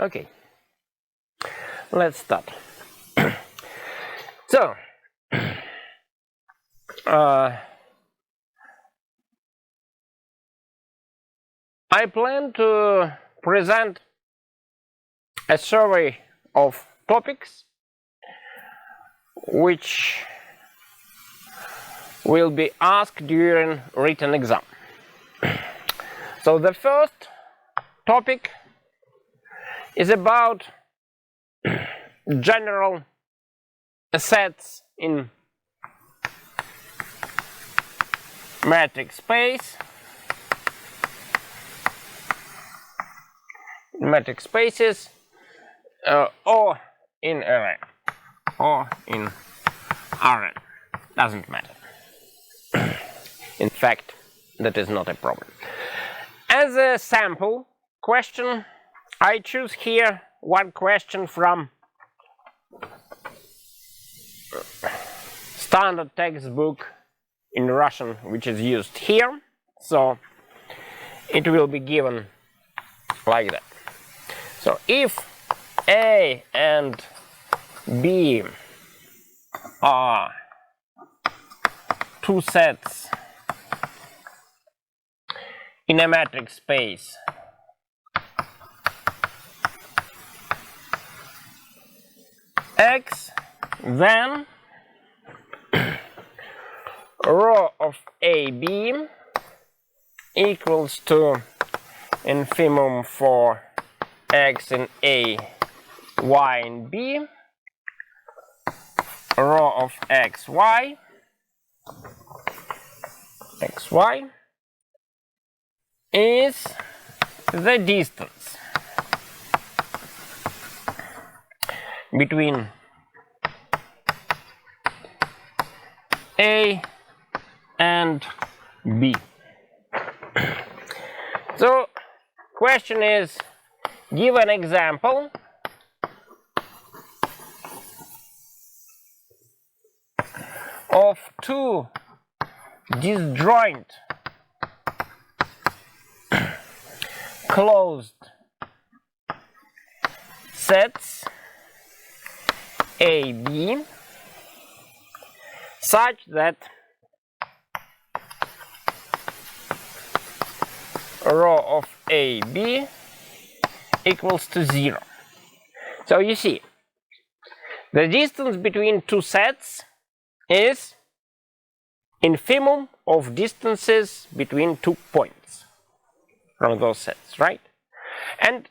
Okay, let's start. So, I plan to present a survey of topics which will be asked during written exam. So the first topic is about general sets in metric space, metric spaces, or in array, or in Rn, doesn't matter. In fact, that is not a problem. As a sample question, I choose here one question from standard textbook in Russian, which is used here. So it will be given like that. So if A and B are two sets in a metric space X, then rho of AB equals to infimum for X in A, Y in B, rho of XY, XY is the distance between A and B. So, question is, give an example of two disjoint closed sets AB such that rho of AB equals to 0. So you see, the distance between two sets is infimum of distances between 2 points from those sets, right? And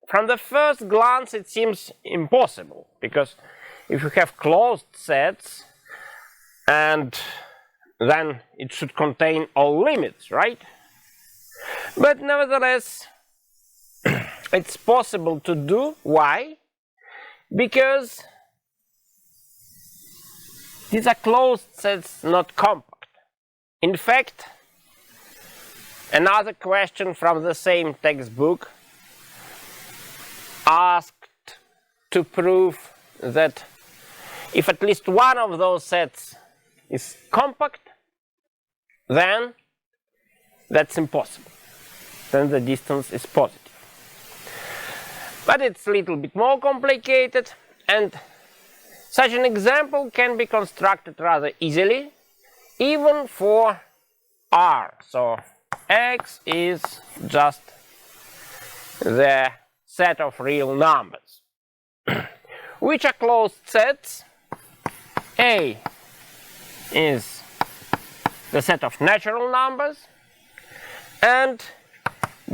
from the first glance it seems impossible, because if you have closed sets, and then it should contain all limits, right? But nevertheless, it's possible to do. Why? Because these are closed sets, not compact. In fact, another question from the same textbook asked to prove that if at least one of those sets is compact, then that's impossible. Then the distance is positive. But it's a little bit more complicated, and such an example can be constructed rather easily, even for R. So X is just the set of real numbers, which are closed sets. A is the set of natural numbers, and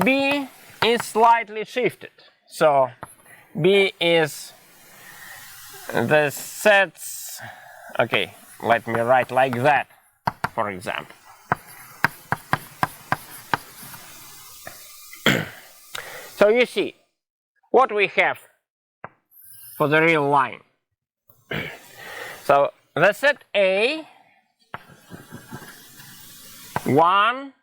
B is slightly shifted. So B is the sets, okay, let me write like that, for example. So you see what we have for the real line. So the set A, 1,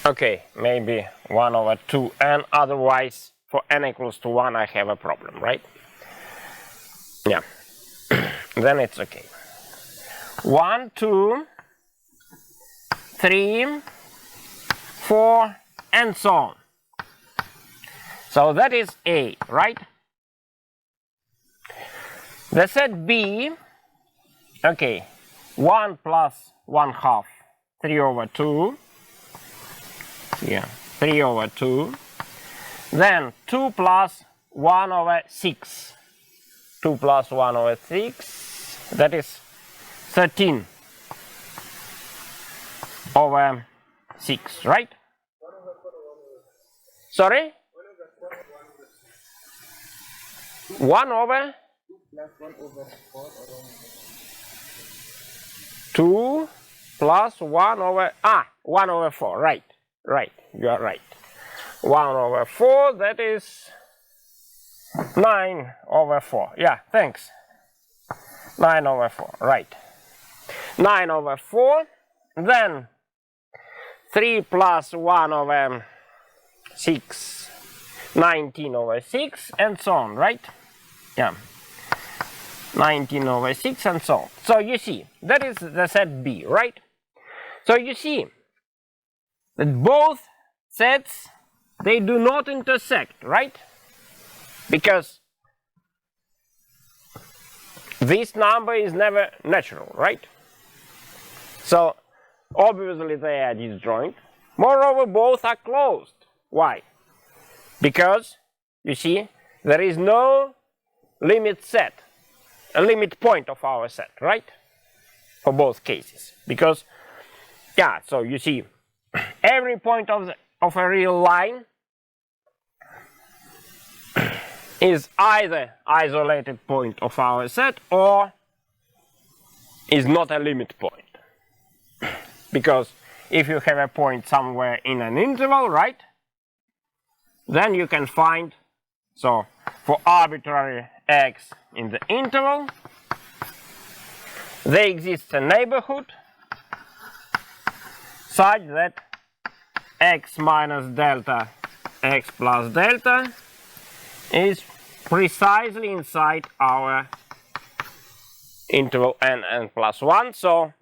okay, maybe 1 over 2, and otherwise for n equals to 1 I have a problem, right? Yeah, then it's okay. 1, 2, 3, 4, and so on. So that is A, right? The set B, okay, 1 plus 1/2, 3/2, yeah, 3/2, then 2 plus 1/6, 2 plus 1/6, that is 13/6, right? Sorry? 1 over 2 plus 1/4, right, you are right. 1/4, that is 9/4, yeah, thanks. 9/4, right. 9/4, then 3 plus 1/6, 19/6, and so on, right? Yeah, 19/6, and so on. So you see, that is the set B, right? So you see that both sets, they do not intersect, right? Because this number is never natural, right? So obviously they are disjoint. Moreover, both are closed. Why? Because, you see, there is no limit set, a limit point of our set, right? For both cases. Because, yeah, so you see, every point of a real line is either isolated point of our set or is not a limit point. Because if you have a point somewhere in an interval, right, then you can find, so for arbitrary x in the interval, there exists a neighborhood such that x minus delta, x plus delta is precisely inside our interval n plus 1. So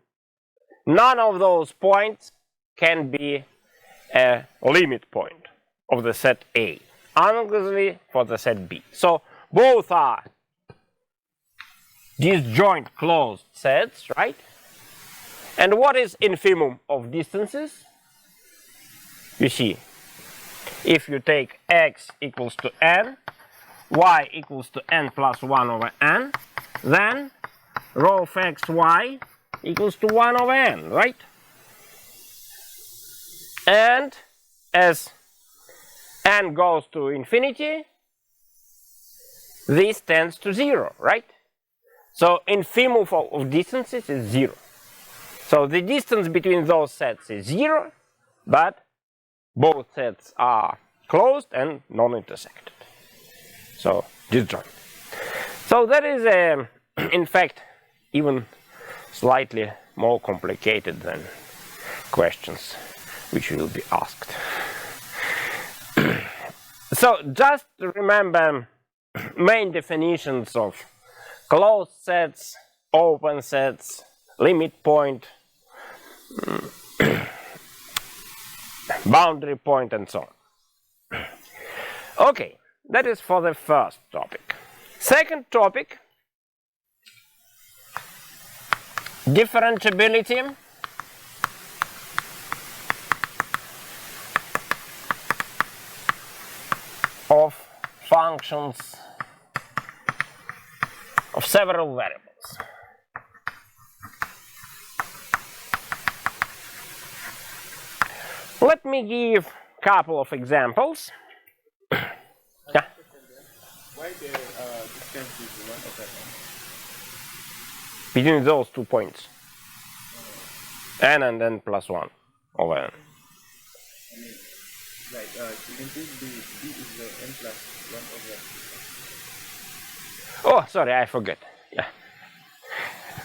none of those points can be a limit point of the set A, analogously for the set B. So both are disjoint closed sets, right? And what is infimum of distances? You see, if you take x equals to n, y equals to n plus 1/n, then rho of x, y equals to 1/n, right? And as n goes to infinity, this tends to 0, right? So infimum of distances is 0. So the distance between those sets is 0, but both sets are closed and non-intersected. So disjoint. So that is, in fact, even slightly more complicated than questions which will be asked. So just remember main definitions of closed sets, open sets, limit point, boundary point, and so on. Okay, that is for the first topic. Second topic, differentiability of functions of several variables. Let me give a couple of examples. Yeah. Why the distance is 1/n? Between those 2 points, n and n plus 1/n. I mean, like you can take b is the n plus 1/. Oh, sorry, I forget. Yeah,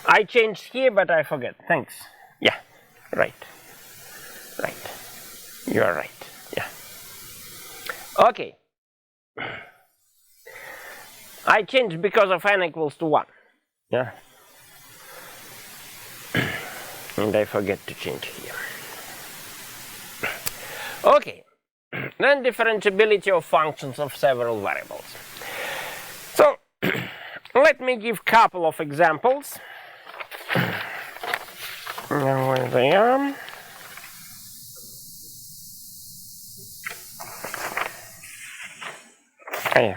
I changed here, but I forget. Thanks. Yeah, right. You are right. Yeah. Okay. I changed because of n equals to 1. Yeah. And I forget to change here. Okay, then differentiability of functions of several variables. So let me give couple of examples. Where they are. Okay.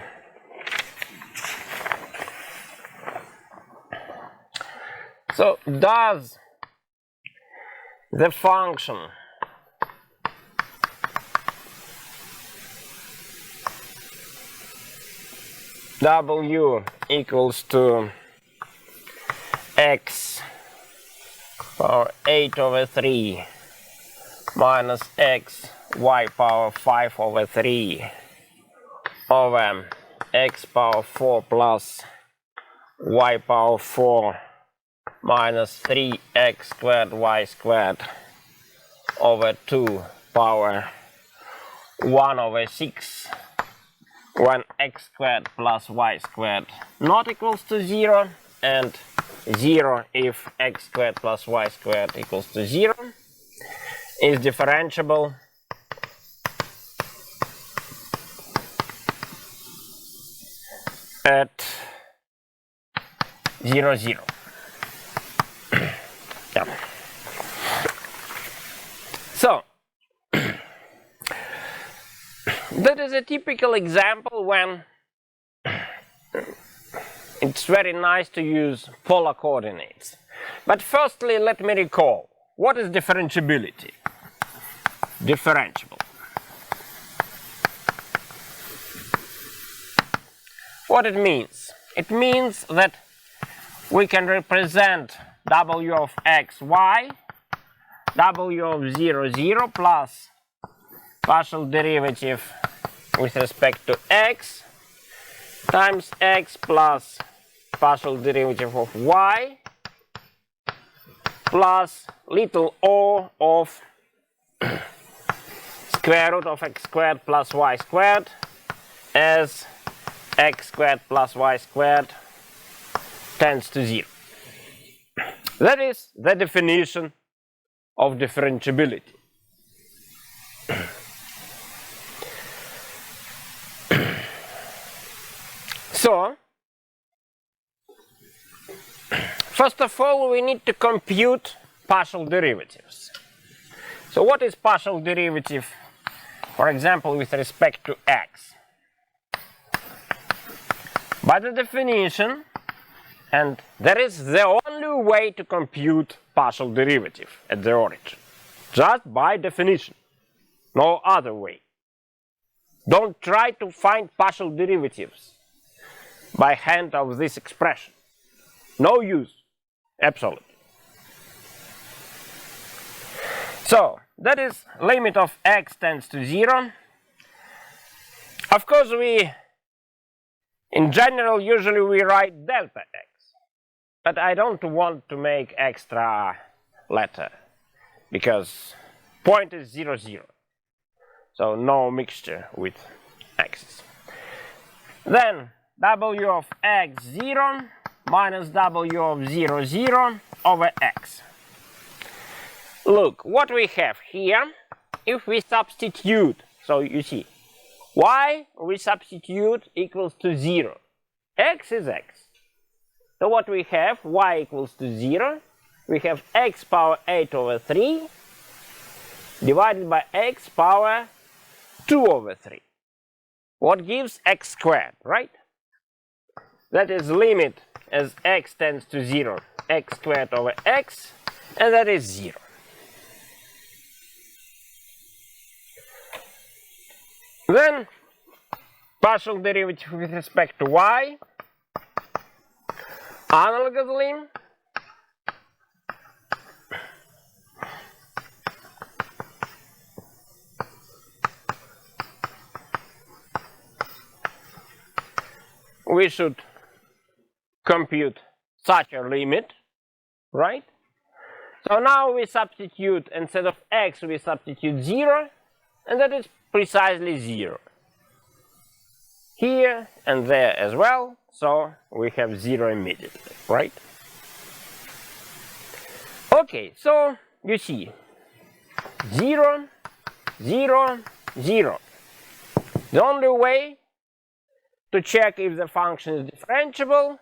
So does the function w equals to x power 8 over 3 minus x y power 5 over 3 over x power 4 plus y power 4 minus 3x squared y squared over 2 power 1 over 6 when x squared plus y squared not equals to 0 and 0 if x squared plus y squared equals to 0 is differentiable at 0, 0. Yeah. So that is a typical example when it's very nice to use polar coordinates. But firstly, let me recall, what is differentiability? Differentiable. What it means? It means that we can represent w of x, y, w of 0, 0 plus partial derivative with respect to x times x plus partial derivative of y plus little o of square root of x squared plus y squared as x squared plus y squared tends to 0. That is the definition of differentiability. So, first of all, we need to compute partial derivatives. So what is partial derivative, for example, with respect to x? By the definition, and that is the only way to compute partial derivative at the origin, just by definition, no other way. Don't try to find partial derivatives by hand of this expression. No use, absolutely. So, that is limit of x tends to 0. Of course, in general, usually we write delta x. But I don't want to make extra letter, because point is 0, 0. So no mixture with x's. Then w of x 0 minus w of 0, 0 over x. Look, what we have here, if we substitute, so you see, y we substitute equals to 0. X is x. So what we have, y equals to 0. We have x power 8 over 3 divided by x power 2 over 3. What gives x squared, right? That is limit as x tends to 0, x squared over x, and that is 0. Then partial derivative with respect to y, analogously, we should compute such a limit, right? So now we substitute, instead of x, we substitute 0, and that is precisely 0. Here and there as well, so we have 0 immediately, right? Okay, so you see, 0, 0, 0. The only way to check if the function is differentiable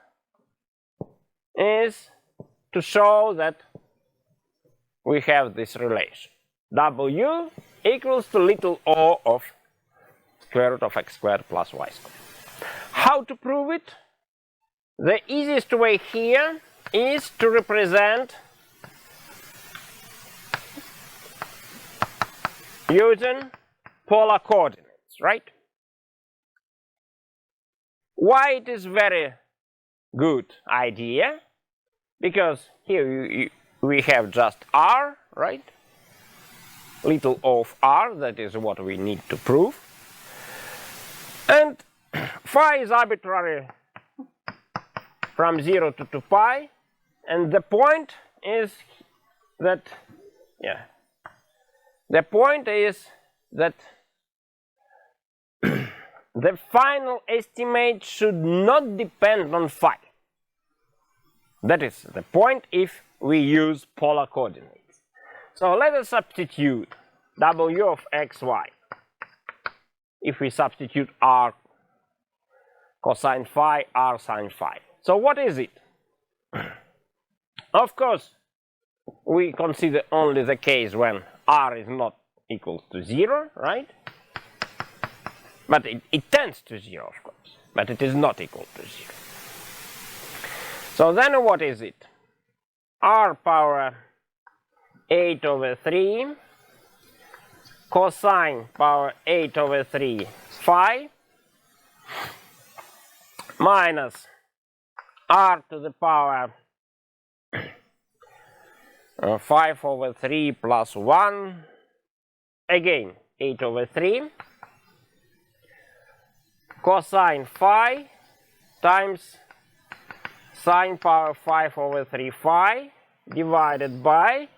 is to show that we have this relation. W equals to little o of square root of x squared plus y squared. How to prove it? The easiest way here is to represent using polar coordinates, right? Why it is very good idea? Because here we have just r, right? Little o of r, that is what we need to prove. And phi is arbitrary from 0 to 2 pi, and the point is that, the point is that the final estimate should not depend on phi. That is the point if we use polar coordinates. So let us substitute w of xy. If we substitute r cosine phi, r sine phi. So what is it? Of course, we consider only the case when r is not equal to 0, right? But it tends to 0, of course, but it is not equal to 0. So then what is it? R power 8 over 3 cosine power 8 over 3 phi minus r to the power 5 over 3 plus 1, again 8 over 3 cosine phi times sine power 5 over 3 phi divided by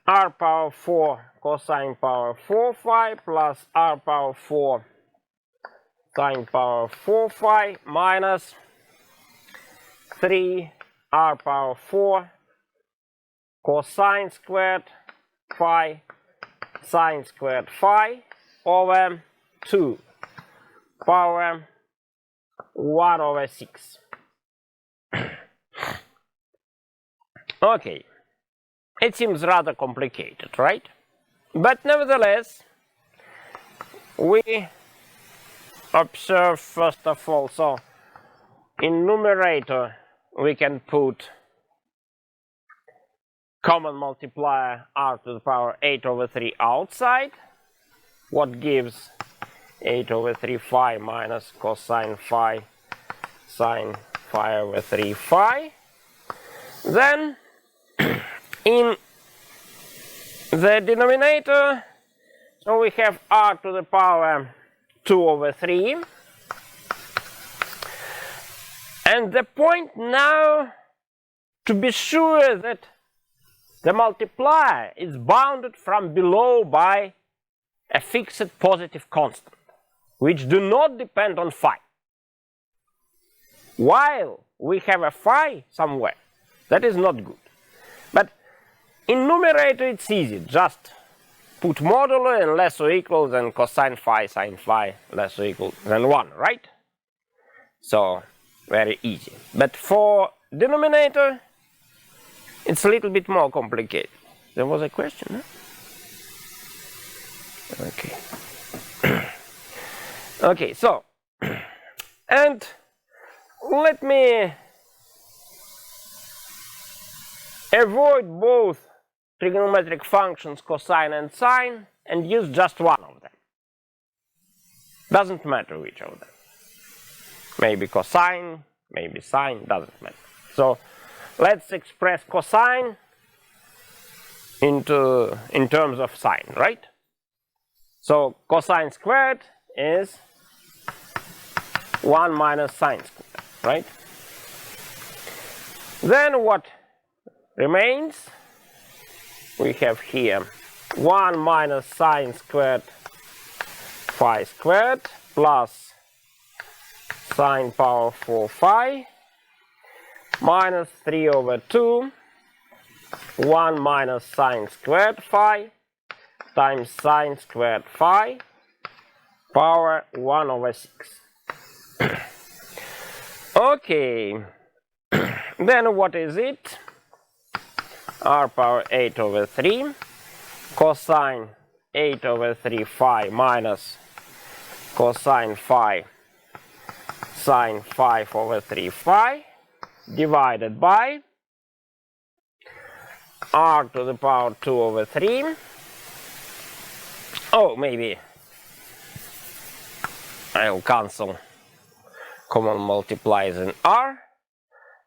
r power 4 cosine power 4 phi plus r power 4 sine power 4 phi minus 3 r power 4 cosine squared phi sine squared phi over 2 power 1 over 6. Okay, it seems rather complicated, right? But nevertheless, we observe first of all, so in numerator we can put common multiplier r to the power 8 over 3 outside, what gives 8 over 3 phi minus cosine phi sine phi over 3 phi. Then in the denominator, so we have r to the power 2 over 3. And the point now to be sure that the multiplier is bounded from below by a fixed positive constant, which do not depend on phi. While we have a phi somewhere, that is not good. But in numerator it's easy, just put modulo and less or equal than cosine phi sine phi less or equal than 1, right? So very easy. But for denominator, it's a little bit more complicated. There was a question, huh? Okay. Okay, so, and let me avoid both trigonometric functions cosine and sine and use just one of them. Doesn't matter which of them. Maybe cosine, maybe sine, doesn't matter. So let's express cosine in terms of sine, right? So cosine squared is 1 minus sine squared, right? Then what remains? We have here 1 minus sine squared phi squared plus sine power 4 phi minus 3 over 2 1 minus sine squared phi times sine squared phi power 1 over 6. Okay, then what is it? R power 8 over 3 cosine 8 over 3 phi minus cosine phi sine 5 over 3 phi divided by r to the power 2 over 3. Oh, maybe I'll cancel common multipliers in r.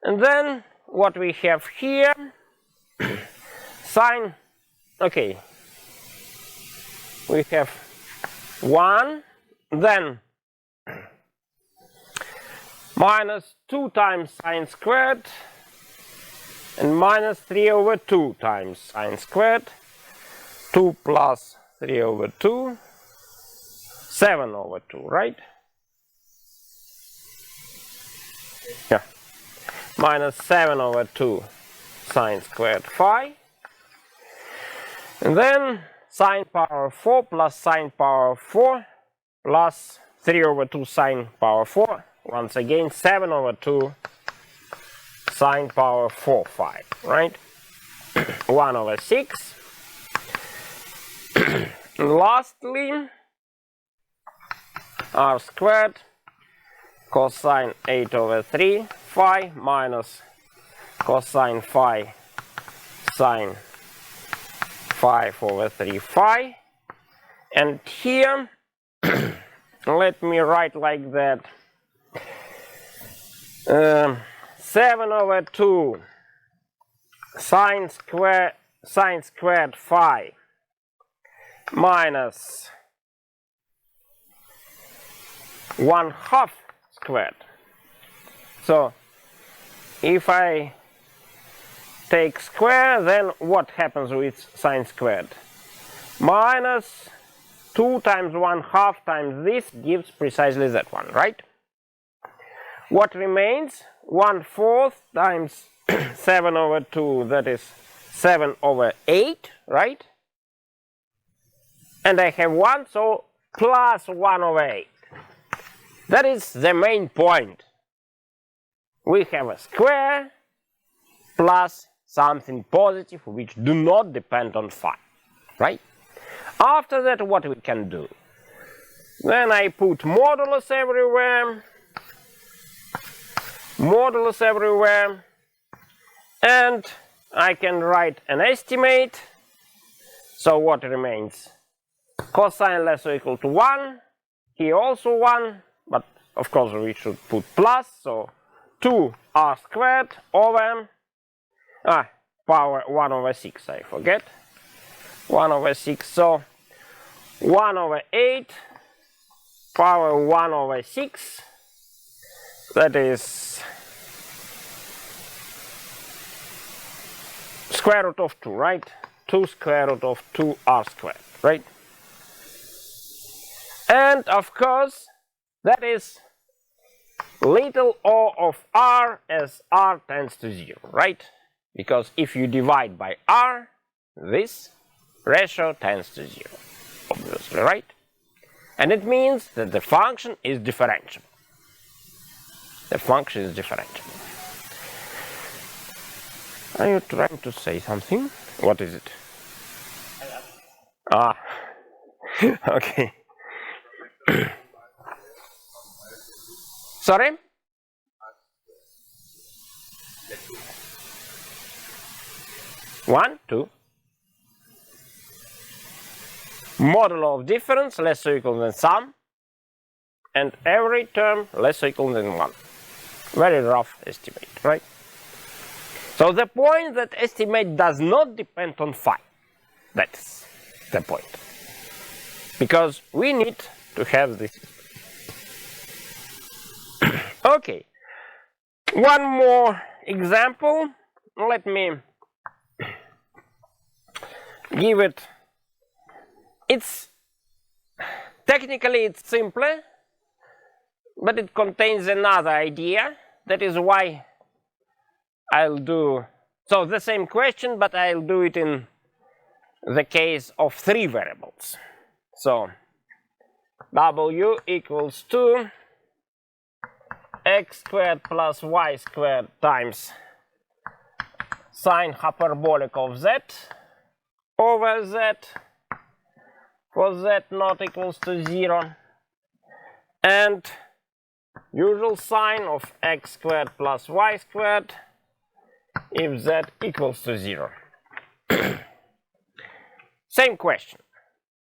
And then what we have here, sine, okay, we have 1, then minus 2 times sine squared and minus 3 over 2 times sine squared, 2 plus 3 over 2, 7 over 2, right? Yeah, minus 7 over 2 sine squared phi, and then sine power 4 plus sine power 4 plus 3 over 2 sine power 4, once again 7 over 2 sine power 4 phi, right? 1 over 6. And lastly, r squared cosine 8 over 3 phi minus cosine phi sine 5 over 3 phi. And here, let me write like that. 7 over 2 sine squared phi minus 1/2 squared. So if I take square, then what happens with sine squared? Minus 2 times 1/2 times this gives precisely that one, right? What remains? 1/4 times 7 over 2, that is 7 over 8, right? And I have 1, so plus 1 over 8. That is the main point. We have a square plus something positive which do not depend on phi, right? After that, what we can do? Then I put modulus everywhere, and I can write an estimate. So what remains? Cosine less or equal to 1, here also 1, but of course we should put plus, so 2r squared over power 1 over 6, I forget, 1 over 6, so 1 over 8 power 1 over 6, that is square root of 2, right? 2 square root of 2r squared, right? And of course, that is little o of r as r tends to 0, right? Because if you divide by r, this ratio tends to 0, obviously, right? And it means that the function is differentiable. The function is differentiable. Are you trying to say something? What is it? Ah, okay. Sorry? One, two. Modulo of difference less or equal than sum, and every term less or equal than 1. Very rough estimate, right? So the point that estimate does not depend on phi. That's the point. Because we need to have this. Okay. One more example. Let me give it. It's technically it's simpler, but it contains another idea. That is why I'll do So the same question, but I'll do it in the case of 3 variables. So w equals to x squared plus y squared times sine hyperbolic of z over z for z not equals to 0, and usual sign of x squared plus y squared if z equals to 0. Same question,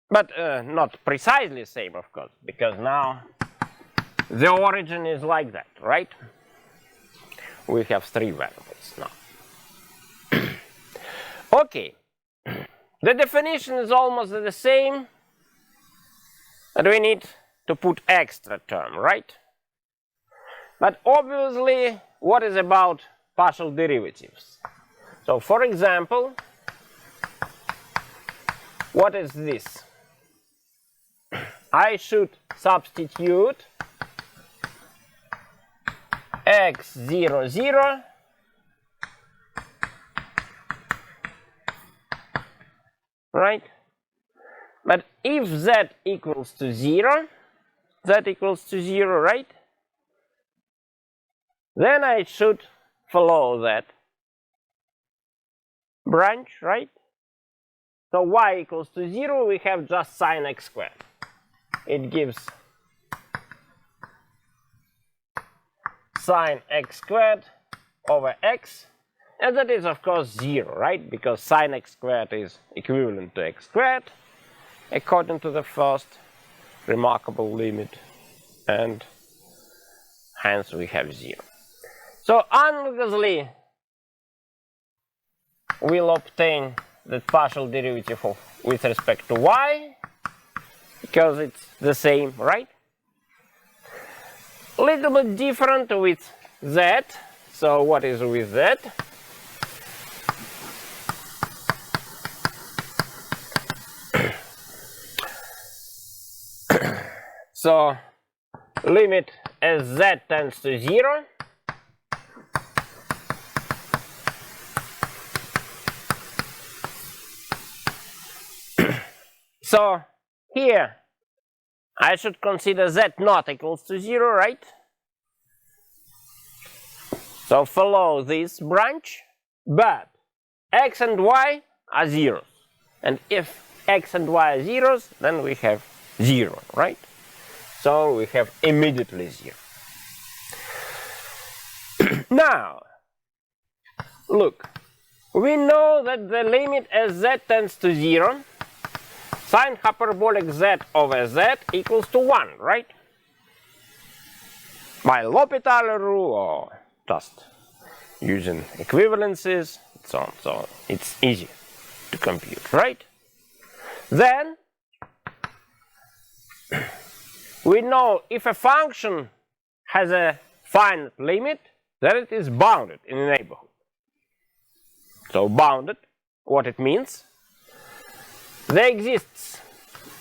but not precisely same, of course, because now the origin is like that, right? We have 3 variables now. Okay, the definition is almost the same, but we need to put extra term, right? But obviously, what is about partial derivatives? So, for example, what is this? I should substitute x0, 0 right? But if z equals to 0, right? Then I should follow that branch, right? So y equals to 0, we have just sine x squared. It gives sine x squared over x, and that is of course 0, right? Because sine x squared is equivalent to x squared according to the first remarkable limit, and hence we have 0. So analogously, we'll obtain the partial derivative of with respect to y, because it's the same, right? A little bit different with z. So what is with z? So limit as z tends to 0, so here I should consider z not equals to 0, right? So follow this branch, but x and y are zeros, and if x and y are zeros, then we have 0, right? So we have immediately 0. Now, look, we know that the limit as z tends to 0, sine hyperbolic z over z equals to 1, right? By L'Hopital rule, or just using equivalences, and so on. So it's easy to compute, right? Then we know if a function has a finite limit, then it is bounded in a neighborhood. So bounded, what it means? There exists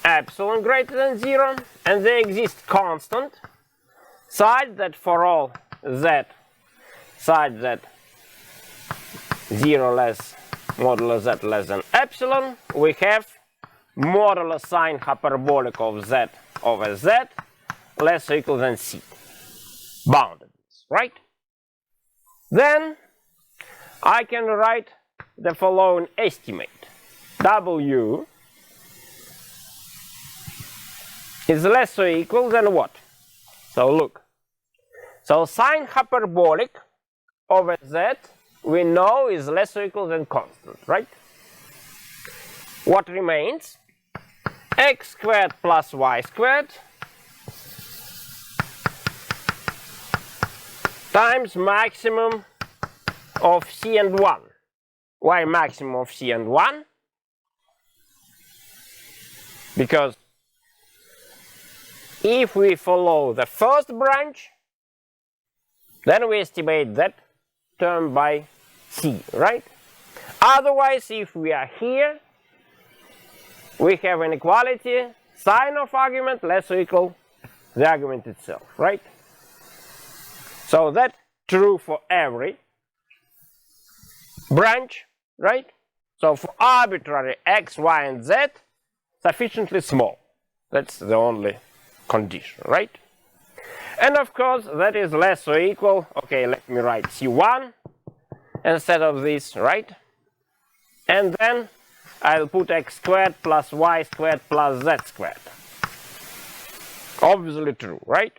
epsilon greater than 0, and there exists constant such that for all z such that 0 less modulo z less than epsilon, we have modulo sine hyperbolic of z over z less or equal than c. Bounded, right? Then I can write the following estimate. W is less or equal than what? So look. So sine hyperbolic over z we know is less or equal than constant, right? What remains? X squared plus y squared times maximum of c and 1. Why maximum of c and 1? Because if we follow the first branch, then we estimate that term by c, right? Otherwise, if we are here, we have an equality, sine of argument less or equal the argument itself, right? So that's true for every branch, right? So for arbitrary x, y, and z, sufficiently small. That's the only condition, right? And of course, that is less or equal. Okay, let me write C1 instead of this, right? And then I'll put x squared plus y squared plus z squared. Obviously true, right?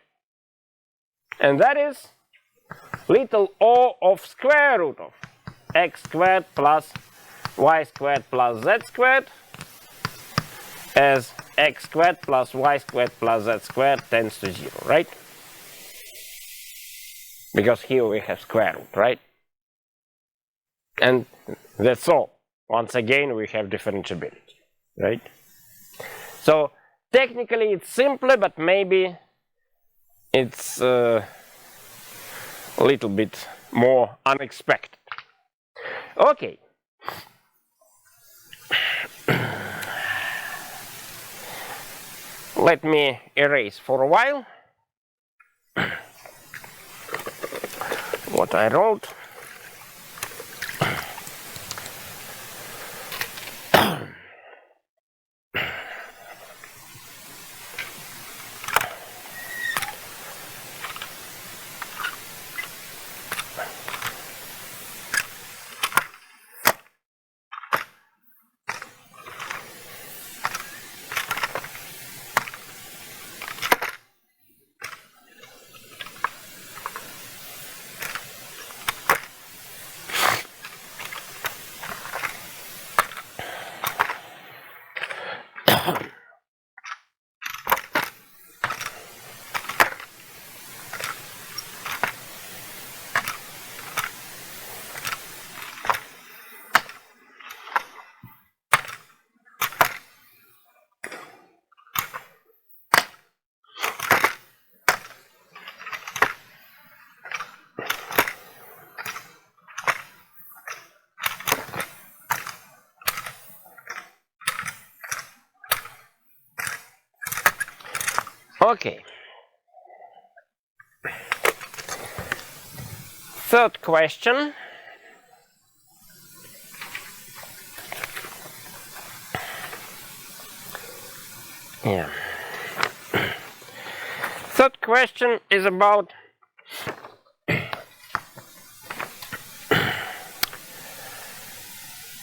And that is little o of square root of x squared plus y squared plus z squared, as x squared plus y squared plus z squared tends to 0, right? Because here we have square root, right? And that's all. Once again, we have differentiability, right? So technically it's simpler, but maybe it's a little bit more unexpected. Okay. Let me erase for a while what I wrote. Okay. Third question. Yeah. Third question is about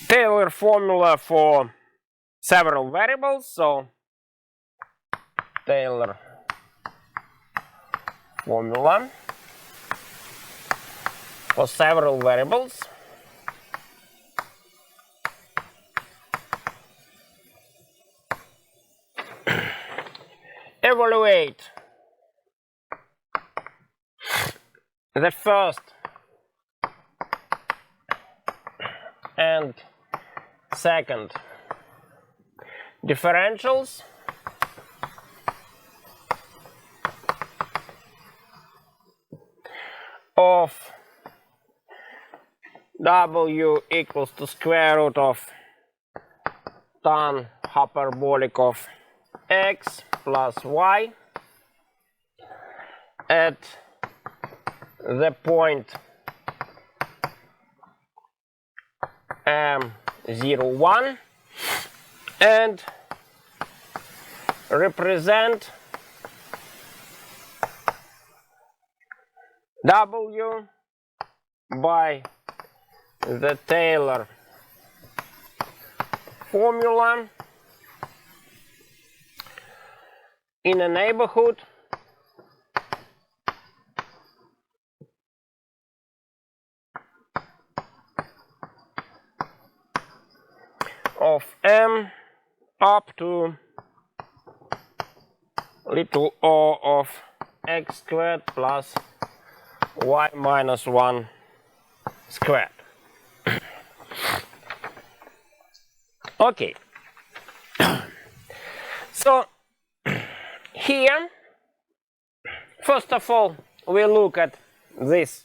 Taylor formula for several variables. So Taylor formula for several variables. Evaluate the first and second differentials of w equals to square root of tan hyperbolic of x plus y at the point m01 and represent w by the Taylor formula in a neighborhood of m up to little o of x squared plus y minus 1 squared. Okay. So here, first of all, we look at this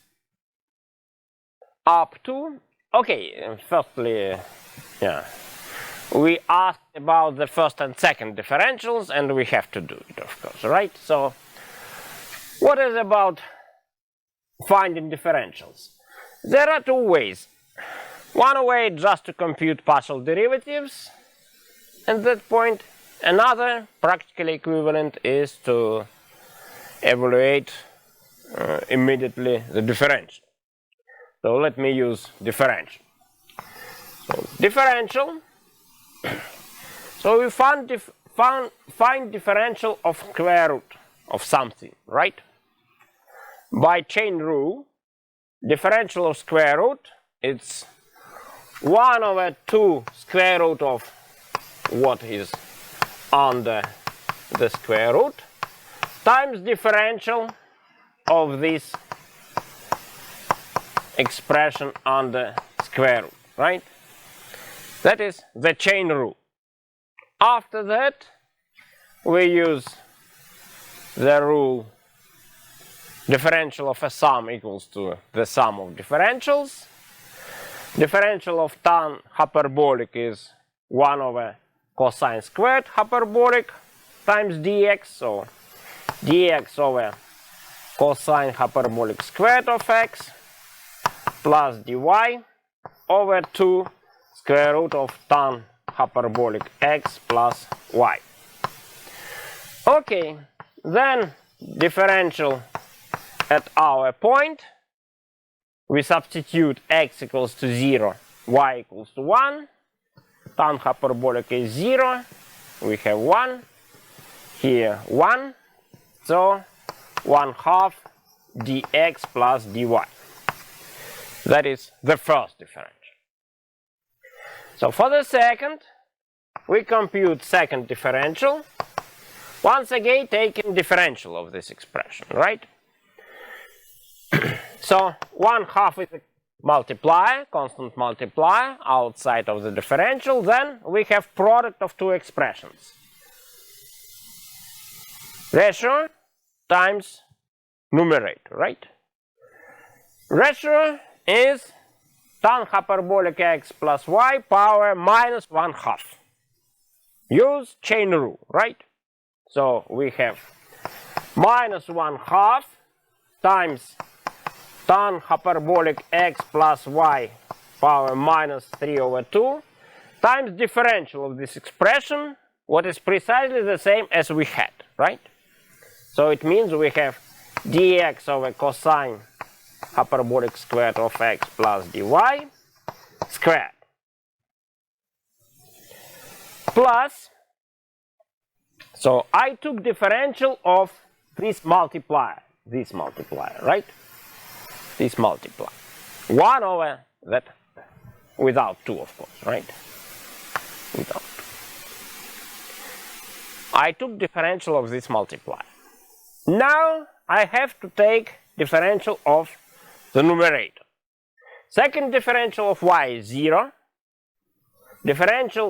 up to. Okay, firstly, yeah, we asked about the first and second differentials, and we have to do it, of course, right? So, what is about finding differentials? There are two ways. One way just to compute partial derivatives at that point. Another practically equivalent is to evaluate immediately the differential. So let me use differential. So differential. So we find differential of square root of something, right? By chain rule, differential of square root, it's 1 over 2 square root of what is under the square root times differential of this expression under square root, right? That is the chain rule. After that, we use the rule differential of a sum equals to the sum of differentials. Differential of tan hyperbolic is 1 over cosine squared hyperbolic times dx. So dx over cosine hyperbolic squared of x plus dy over 2 square root of tan hyperbolic x plus y. Okay, then differential at our point, we substitute x equals to 0, y equals to 1, tan hyperbolic is 0, we have 1, here 1, so 1/2 dx plus dy. That is the first differential. So for the second, we compute second differential, once again taking differential of this expression, right? So 1/2 is a multiplier, constant multiplier outside of the differential. Then we have product of two expressions. Ratio times numerator, right? Ratio is tan hyperbolic x plus y power minus 1/2. Use chain rule, right? So we have minus 1/2 times tan hyperbolic x plus y power minus 3 over 2 times differential of this expression, what is precisely the same as we had, right? So it means we have dx over cosine hyperbolic squared of x plus dy squared plus, so I took differential of this multiplier, right? This multiplier. 1 over that, without 2, of course, right? Without 2. I took differential of this multiplier. Now I have to take differential of the numerator. Second differential of y is 0.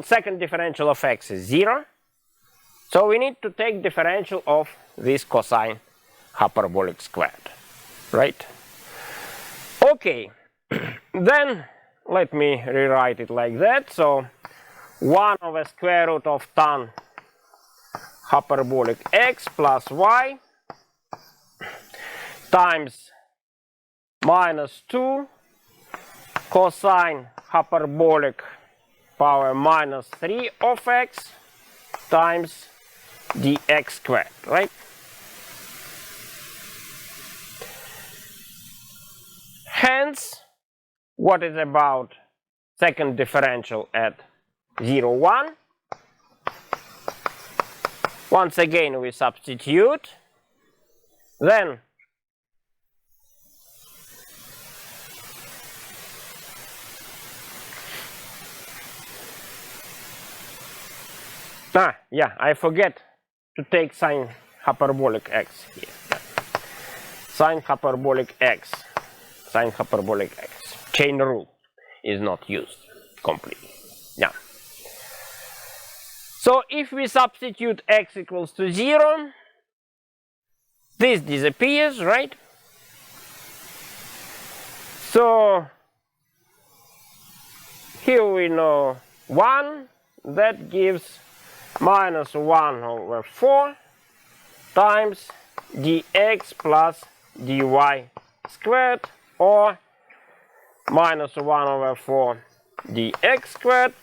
Second differential of x is 0. So we need to take differential of this cosine hyperbolic squared, right? Okay, then let me rewrite it like that. So 1 over square root of tan hyperbolic x plus y times minus 2 cosine hyperbolic power minus 3 of x times dx squared, right? Hence, what is about second differential at 0, 1? Once again we substitute, then yeah, I forget to take sine hyperbolic x here. Sine hyperbolic x. Chain rule is not used completely. Yeah. So if we substitute x equals to 0, this disappears, right? So here we know 1, that gives minus 1 over 4 times dx plus dy squared, or minus 1 over 4 dx squared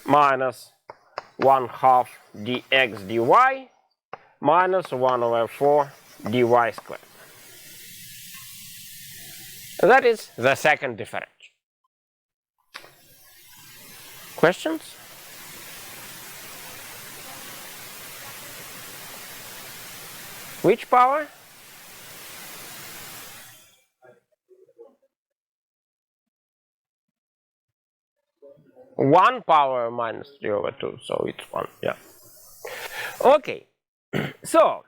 minus 1/2 dx dy minus 1/4 dy squared. That is the second differential. Questions? Which power? One power minus 3/2, so it's 1, yeah. Okay, so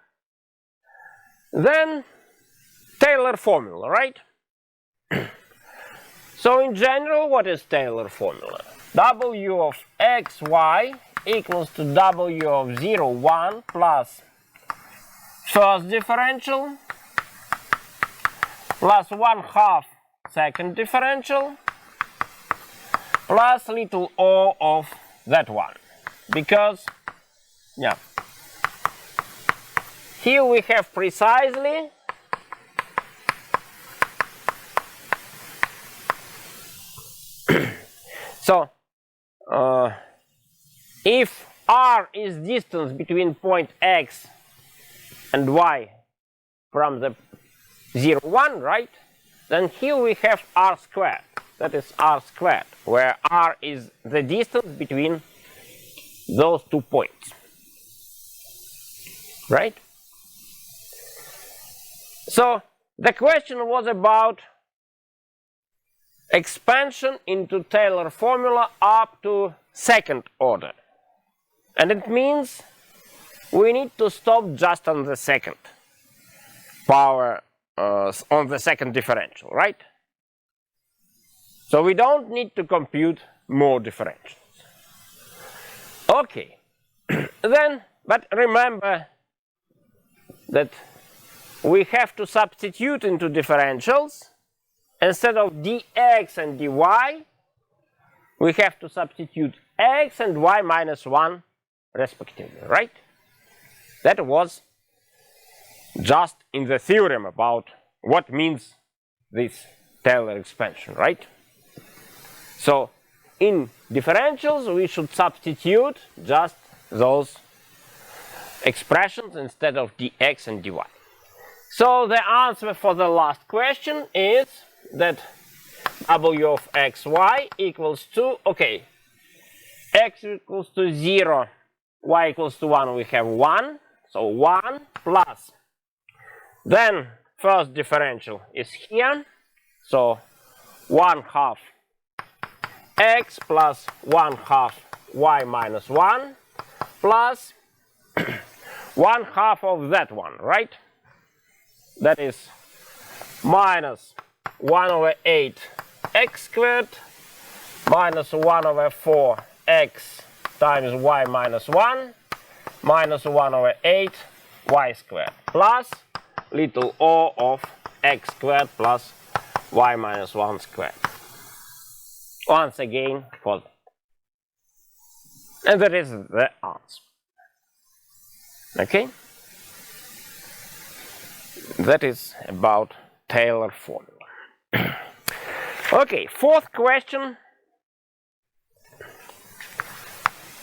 then Taylor formula, right? So in general, what is Taylor formula? W of xy equals to W of 0, 1 plus first differential plus 1/2 second differential plus little o of that one. Because, yeah, here we have precisely so if r is distance between point x and y from the 0, 1, right? Then here we have r squared. That is r squared, where r is the distance between those 2 points. Right? So the question was about expansion into Taylor formula up to second order. And it means we need to stop just on the second power, on the second differential, right? So we don't need to compute more differentials. Okay, then, but remember that we have to substitute into differentials. Instead of dx and dy, we have to substitute x and y minus 1 respectively, right? That was just in the theorem about what means this Taylor expansion, right? So in differentials, we should substitute just those expressions instead of dx and dy. So the answer for the last question is that W of xy equals to, okay, x equals to 0, y equals to 1, we have 1, so 1 plus, then first differential is here, so 1/2 x plus 1/2 y minus 1 plus 1/2 of that one, right? That is minus 1/8 x squared minus 1/4 x times y minus 1 minus 1/8 y squared plus little o of x squared plus y minus 1 squared. Once again for that. And that is the answer. Okay? That is about Taylor formula. Okay, fourth question.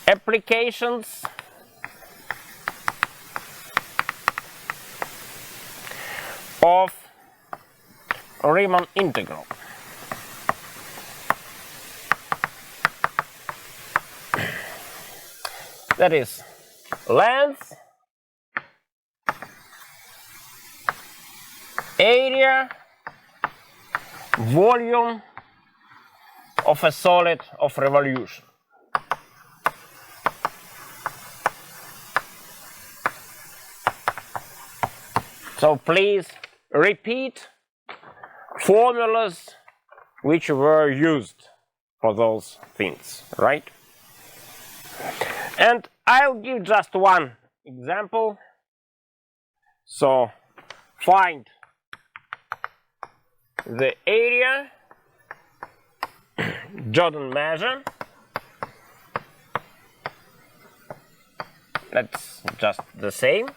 Applications of Riemann integral. That is length, area, volume of a solid of revolution. So please repeat formulas which were used for those things, right? And I'll give just one example. So find the area, Jordan measure. That's just the same.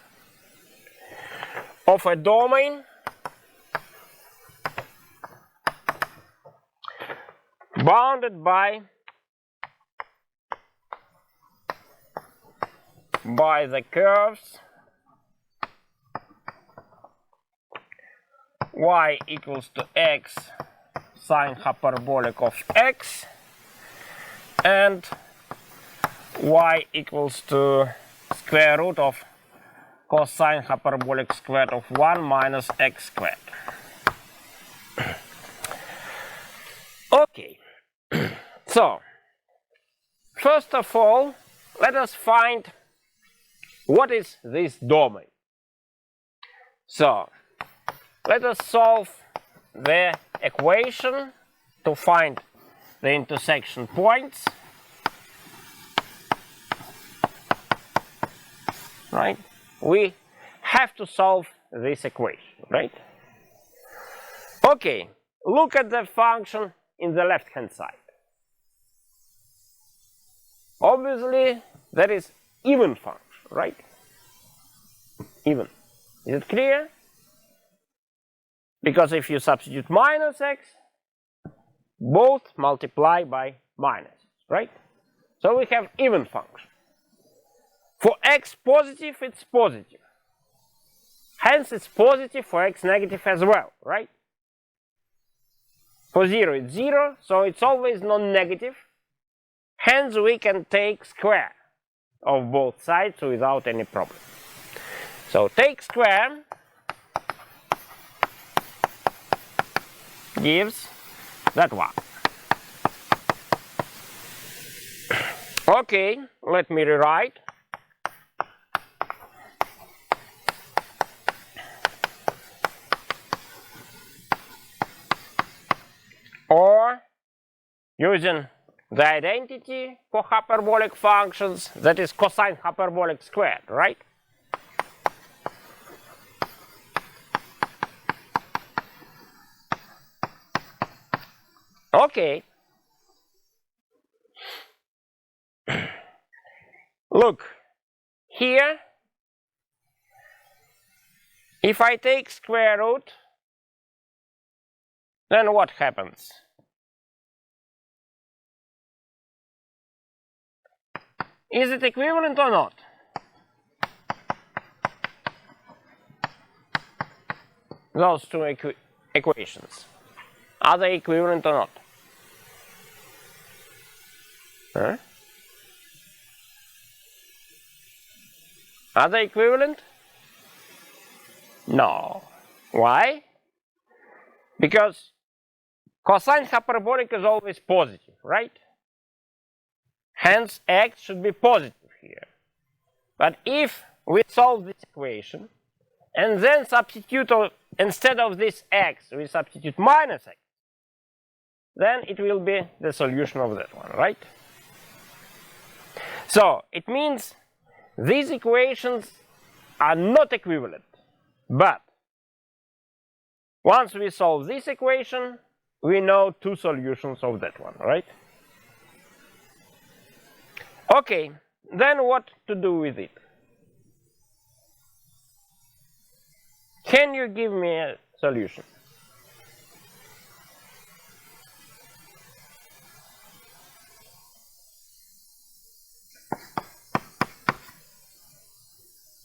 Of a domain bounded by by the curves y equals to x sine hyperbolic of x and y equals to square root of cosine hyperbolic squared of 1 minus x squared. Okay, so first of all, let us find what is this domain. So let us solve the equation to find the intersection points. Right? We have to solve this equation, right? Okay, look at the function in the left hand side. Obviously, that is even function, right? Even. Is it clear? Because if you substitute minus x, both multiply by minus, right? So we have even function. For x positive, it's positive. Hence, it's positive for x negative as well, right? For 0, it's 0, so it's always non-negative. Hence, we can take square of both sides without any problem. So take square gives that one. Okay, let me rewrite. Or using the identity for hyperbolic functions, that is cosine hyperbolic squared, right? Okay. Look, here, if I take square root, then what happens? Is it equivalent or not? Those two equations. Are they equivalent or not? Huh? Are they equivalent? No. Why? Because cosine hyperbolic is always positive, right? Hence, x should be positive here. But if we solve this equation and then substitute, instead of this x, we substitute minus x, then it will be the solution of that one, right? So it means these equations are not equivalent. But once we solve this equation, we know two solutions of that one, right? Okay, then what to do with it? Can you give me a solution?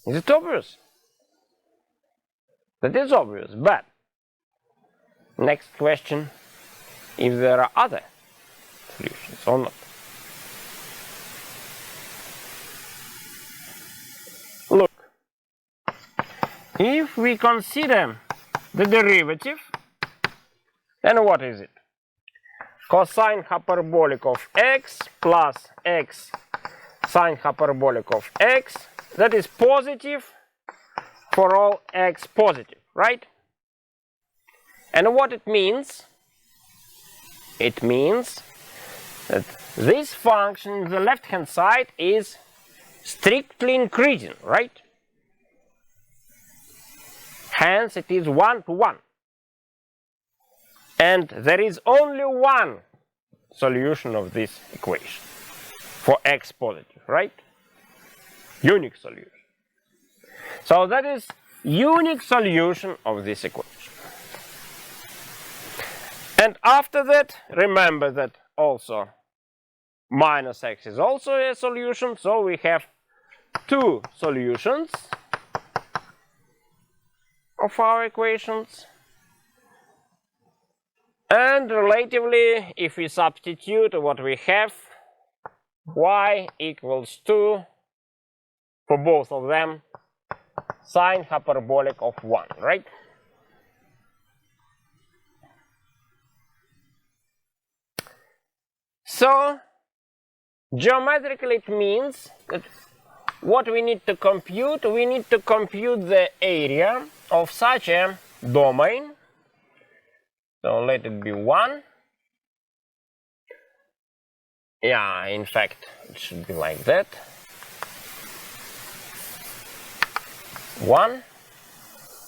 Is it obvious? That is obvious, but next question, if there are other solutions or not. Look, if we consider the derivative, then what is it? Cosine hyperbolic of x plus x sine hyperbolic of x, that is positive for all x positive, right? And what it means? It means that this function in the left hand side is strictly increasing, right? Hence it is 1 to 1. And there is only one solution of this equation for x positive, right? Unique solution. So that is unique solution of this equation. And after that, remember that also minus x is also a solution, so we have two solutions of our equations. And relatively, if we substitute what we have, y equals to, for both of them, sine hyperbolic of 1, right? So, geometrically it means that what we need to compute the area of such a domain. So let it be 1. Yeah, in fact, it should be like that. 1.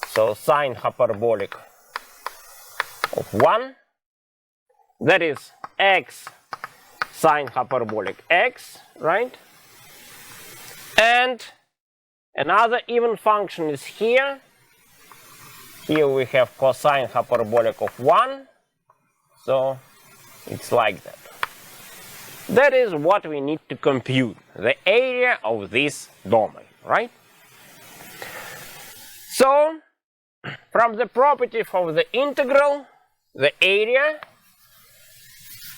So sine hyperbolic of 1. That is x sine hyperbolic x, right? And another even function is here. Here we have cosine hyperbolic of 1. So it's like that. That is what we need to compute, the area of this domain, right? So, from the property of the integral, the area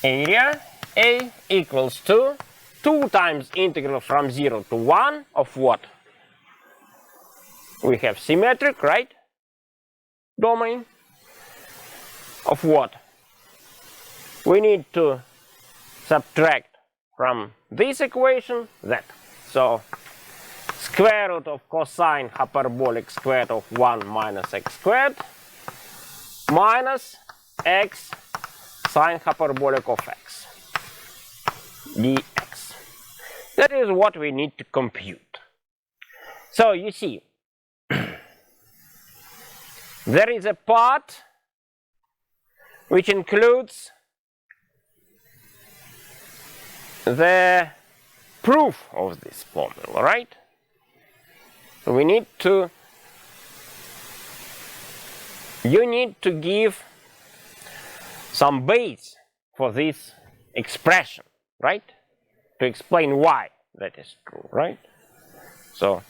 A equals to 2 times integral from 0 to 1 of what? We have symmetric, right? Domain of what? We need to subtract from this equation that. So, square root of cosine hyperbolic squared of 1 minus x squared minus x sine hyperbolic of x dx. That is what we need to compute. So you see, there is a part which includes the proof of this formula, right? So we need to, you need to give some base for this expression, right? To explain why that is true, right? So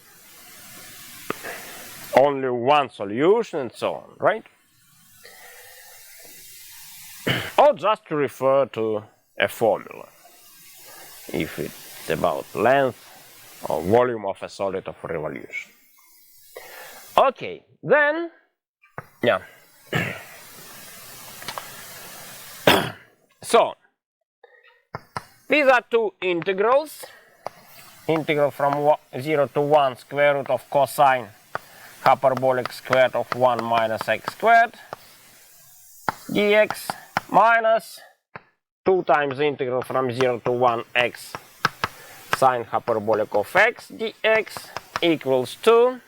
only one solution and so on, right? Or just to refer to a formula, if it's about length or volume of a solid of revolution. Okay, then, yeah. So, these are two integrals. Integral from 0 to 1 square root of cosine hyperbolic squared of 1 minus x squared dx minus 2 times integral from 0 to 1 x sine hyperbolic of x dx equals to.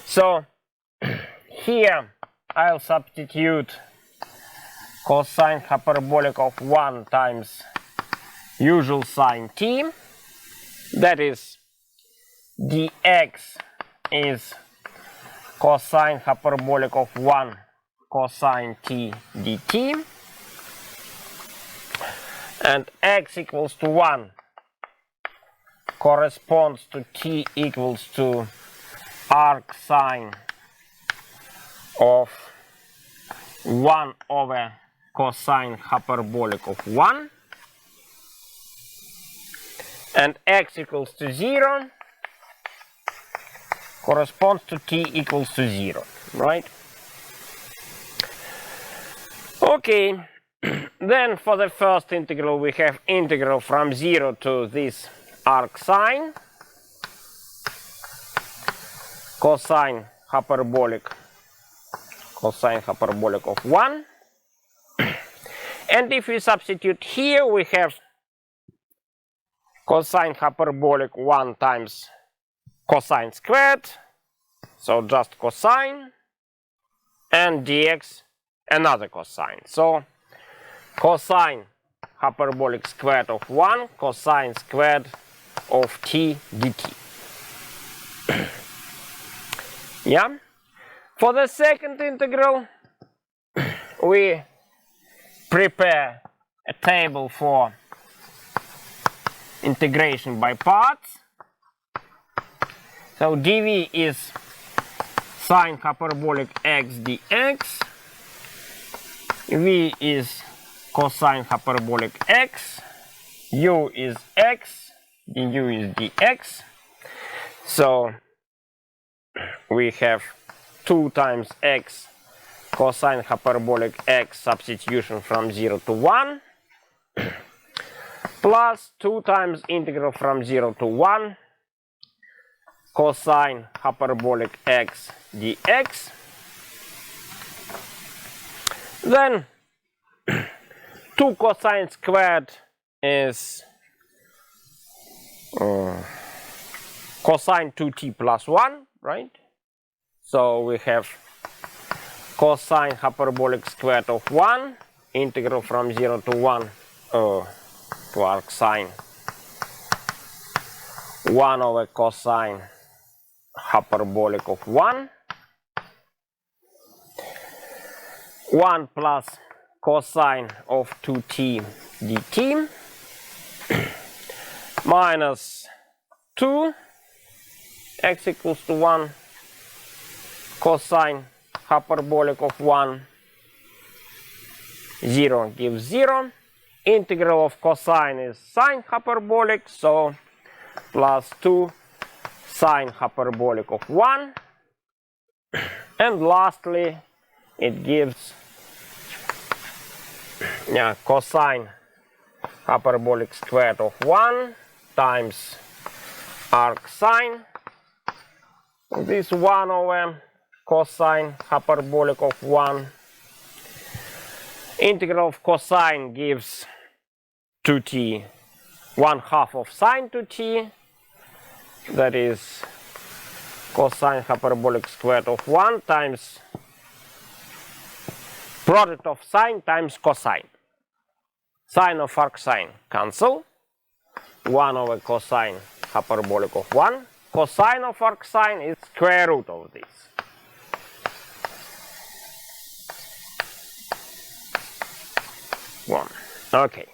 So here I'll substitute cosine hyperbolic of 1 times usual sine t. That is dx is cosine hyperbolic of 1 cosine t dt. And x equals to 1 corresponds to t equals to arc sine of 1 over cosine hyperbolic of 1. And x equals to 0 corresponds to t equals to 0, right? Okay, then for the first integral we have integral from 0 to this arc sine cosine hyperbolic of 1. And if we substitute here, we have cosine hyperbolic 1 times cosine squared, so just cosine, and dx another cosine. So cosine hyperbolic squared of 1 cosine squared of t dt. Yeah. For the second integral, we prepare a table for integration by parts. So dv is sine hyperbolic x dx, v is cosine hyperbolic x, u is x, du is dx. So we have 2 times x cosine hyperbolic x substitution from 0 to 1 plus 2 times integral from 0 to 1 cosine hyperbolic x dx. Then 2 cosine squared is cosine 2t plus 1, right? So we have cosine hyperbolic squared of 1, integral from 0 to 1 to arc sine 1 over cosine hyperbolic of 1 plus cosine of 2t dt minus 2 x equals to 1 cosine hyperbolic of 1, 0 gives 0. Integral of cosine is sine hyperbolic, so plus 2 sine hyperbolic of 1. And lastly, it gives cosine hyperbolic squared of 1 times arc sine. This 1 over cosine hyperbolic of 1. Integral of cosine gives 2t, 1/2 of sine 2t, that is cosine hyperbolic squared of 1 times product of sine times cosine. Sine of arc sine cancel, 1 over cosine hyperbolic of 1. Cosine of arc sine is square root of this. One. Okay.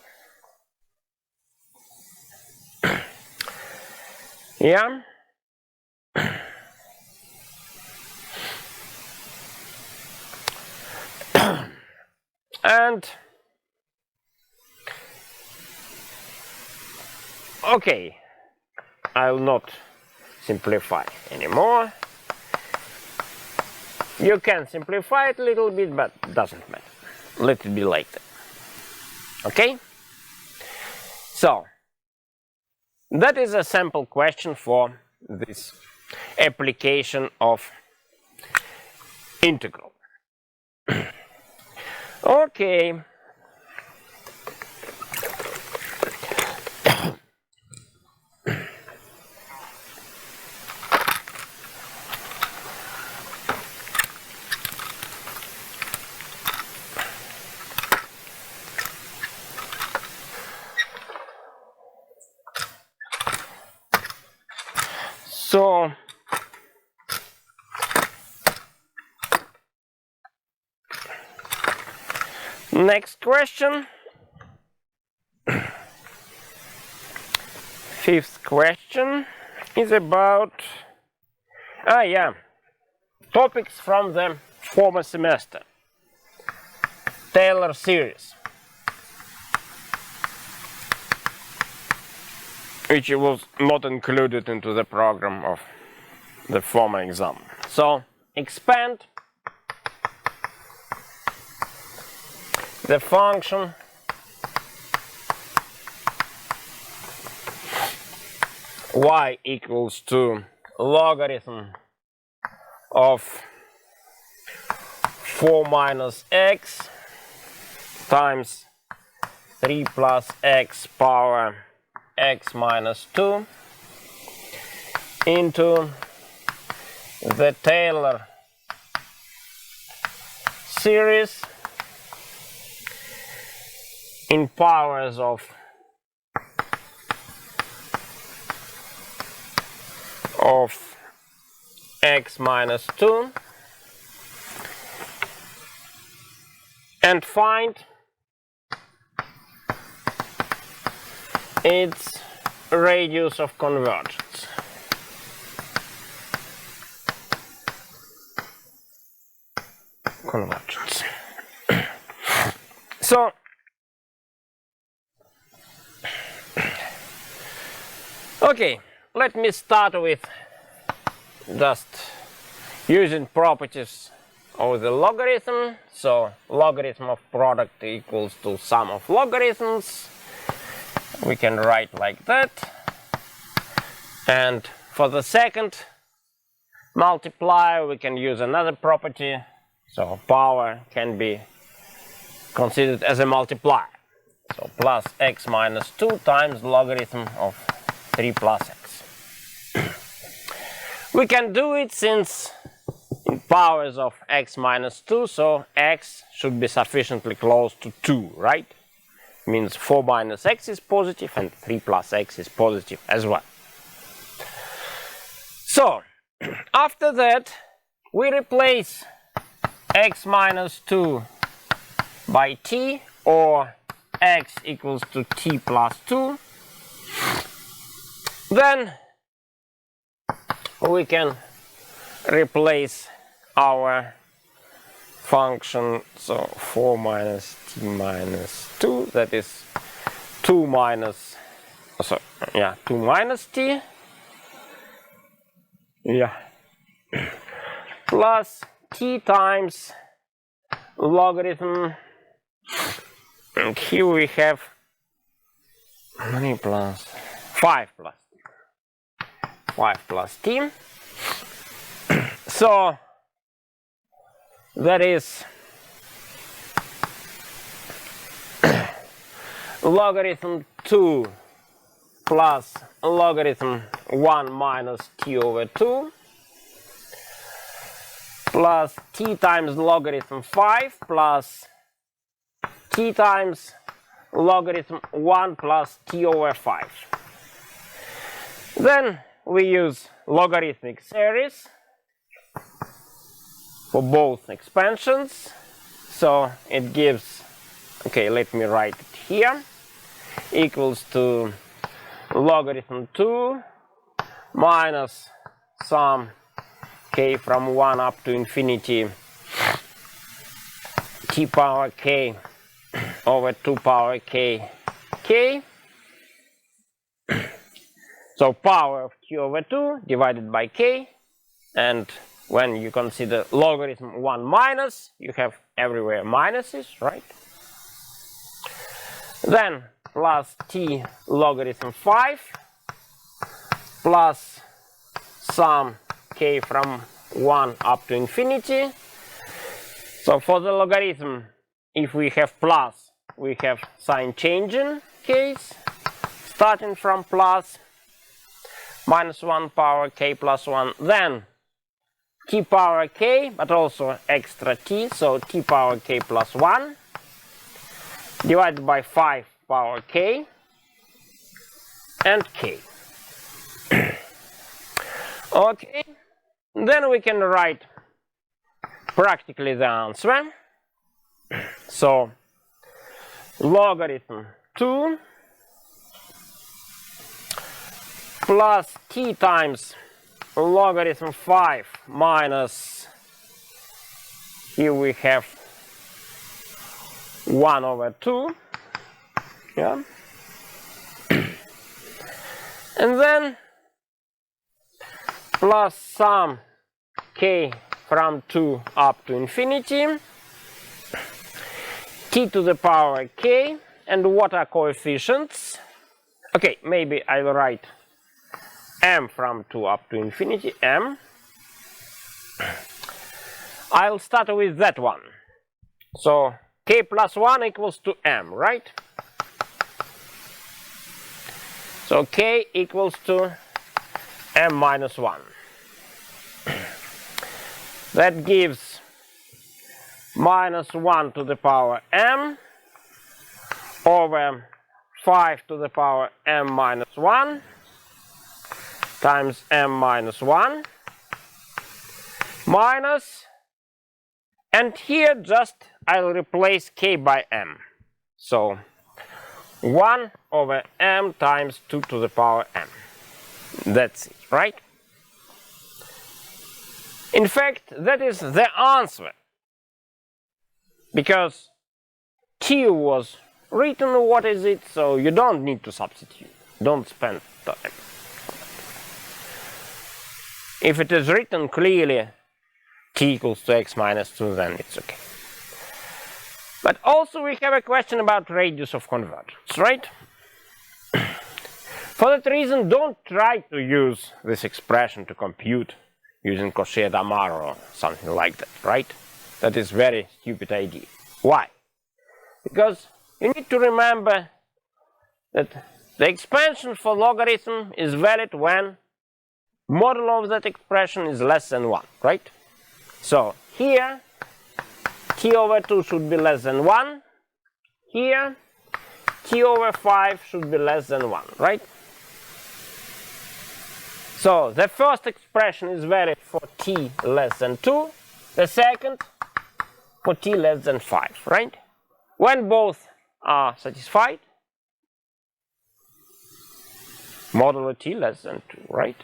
Yeah. And okay, I will not simplify anymore. You can simplify it a little bit, but doesn't matter. Let it be later. Okay? So, that is a sample question for this application of integral. Okay. So, next question. Fifth question is about topics from the former semester. Taylor series, which was not included into the program of the former exam. So, expand the function y equals to logarithm of 4 minus x times 3 plus x power x minus 2 into the Taylor series in powers of x minus 2 and find its radius of convergence. convergence. So okay, let me start with just using properties of the logarithm. So logarithm of product equals to sum of logarithms. We can write like that. And for the second multiplier, we can use another property. So power can be considered as a multiplier. So plus x minus 2 times logarithm of 3 plus x. We can do it since in powers of x minus 2, so x should be sufficiently close to 2, right? Means 4 minus x is positive and 3 plus x is positive as well. So after that, we replace x minus 2 by t, or x equals to t plus 2. Then we can replace our function, so 4 minus t minus 2, that is 2 minus, so yeah, 2 minus t, yeah, plus t times logarithm, and here we have how many plus 5 plus 5 plus t. So that is logarithm 2 plus logarithm 1 minus t over 2 plus t times logarithm 5 plus t times logarithm 1 plus t over 5. Then we use logarithmic series for both expansions. So it gives, okay, let me write it here, equals to logarithm 2 minus sum k from 1 up to infinity t power k over 2 power k k. So power of t over 2 divided by k, and when you consider logarithm 1 minus, you have everywhere minuses, right? Then plus t logarithm 5 plus sum k from 1 up to infinity. So for the logarithm, if we have plus, we have sign changing case, starting from plus minus 1 power k plus 1, then t power k, but also extra t, so t power k plus 1, divided by 5 power k, and k. Okay, then we can write practically the answer. So logarithm 2 plus t times logarithm 5 minus, here we have 1 over 2, yeah, and then plus sum k from 2 up to infinity, t to the power k, and what are coefficients? Okay, maybe I will write m from 2 up to infinity, m. I'll start with that one. So k plus 1 equals to m, right? So k equals to m minus 1. That gives minus 1 to the power m over 5 to the power m minus 1 times m minus 1 minus, and here just I'll replace k by m. So 1 over m times 2 to the power m. That's it, right? In fact, that is the answer because Q was written, what is it, so you don't need to substitute. Don't spend time. If it is written clearly t equals to x minus 2, then it's okay. But also we have a question about radius of convergence, right? For that reason, don't try to use this expression to compute using Cauchy-Damar or something like that, right? That is very stupid idea. Why? Because you need to remember that the expansion for logarithm is valid when modulo of that expression is less than 1, right? So here t over 2 should be less than 1. Here t over 5 should be less than 1, right? So the first expression is valid for t less than 2, the second for t less than 5, right? When both are satisfied, modulo t less than 2, right?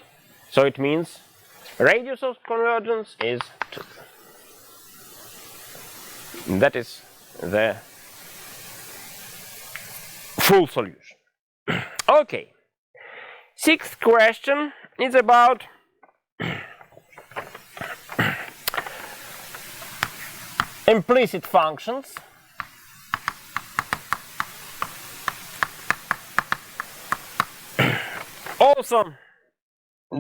So it means radius of convergence is 2. That is the full solution. Okay. Sixth question is about implicit functions. Also,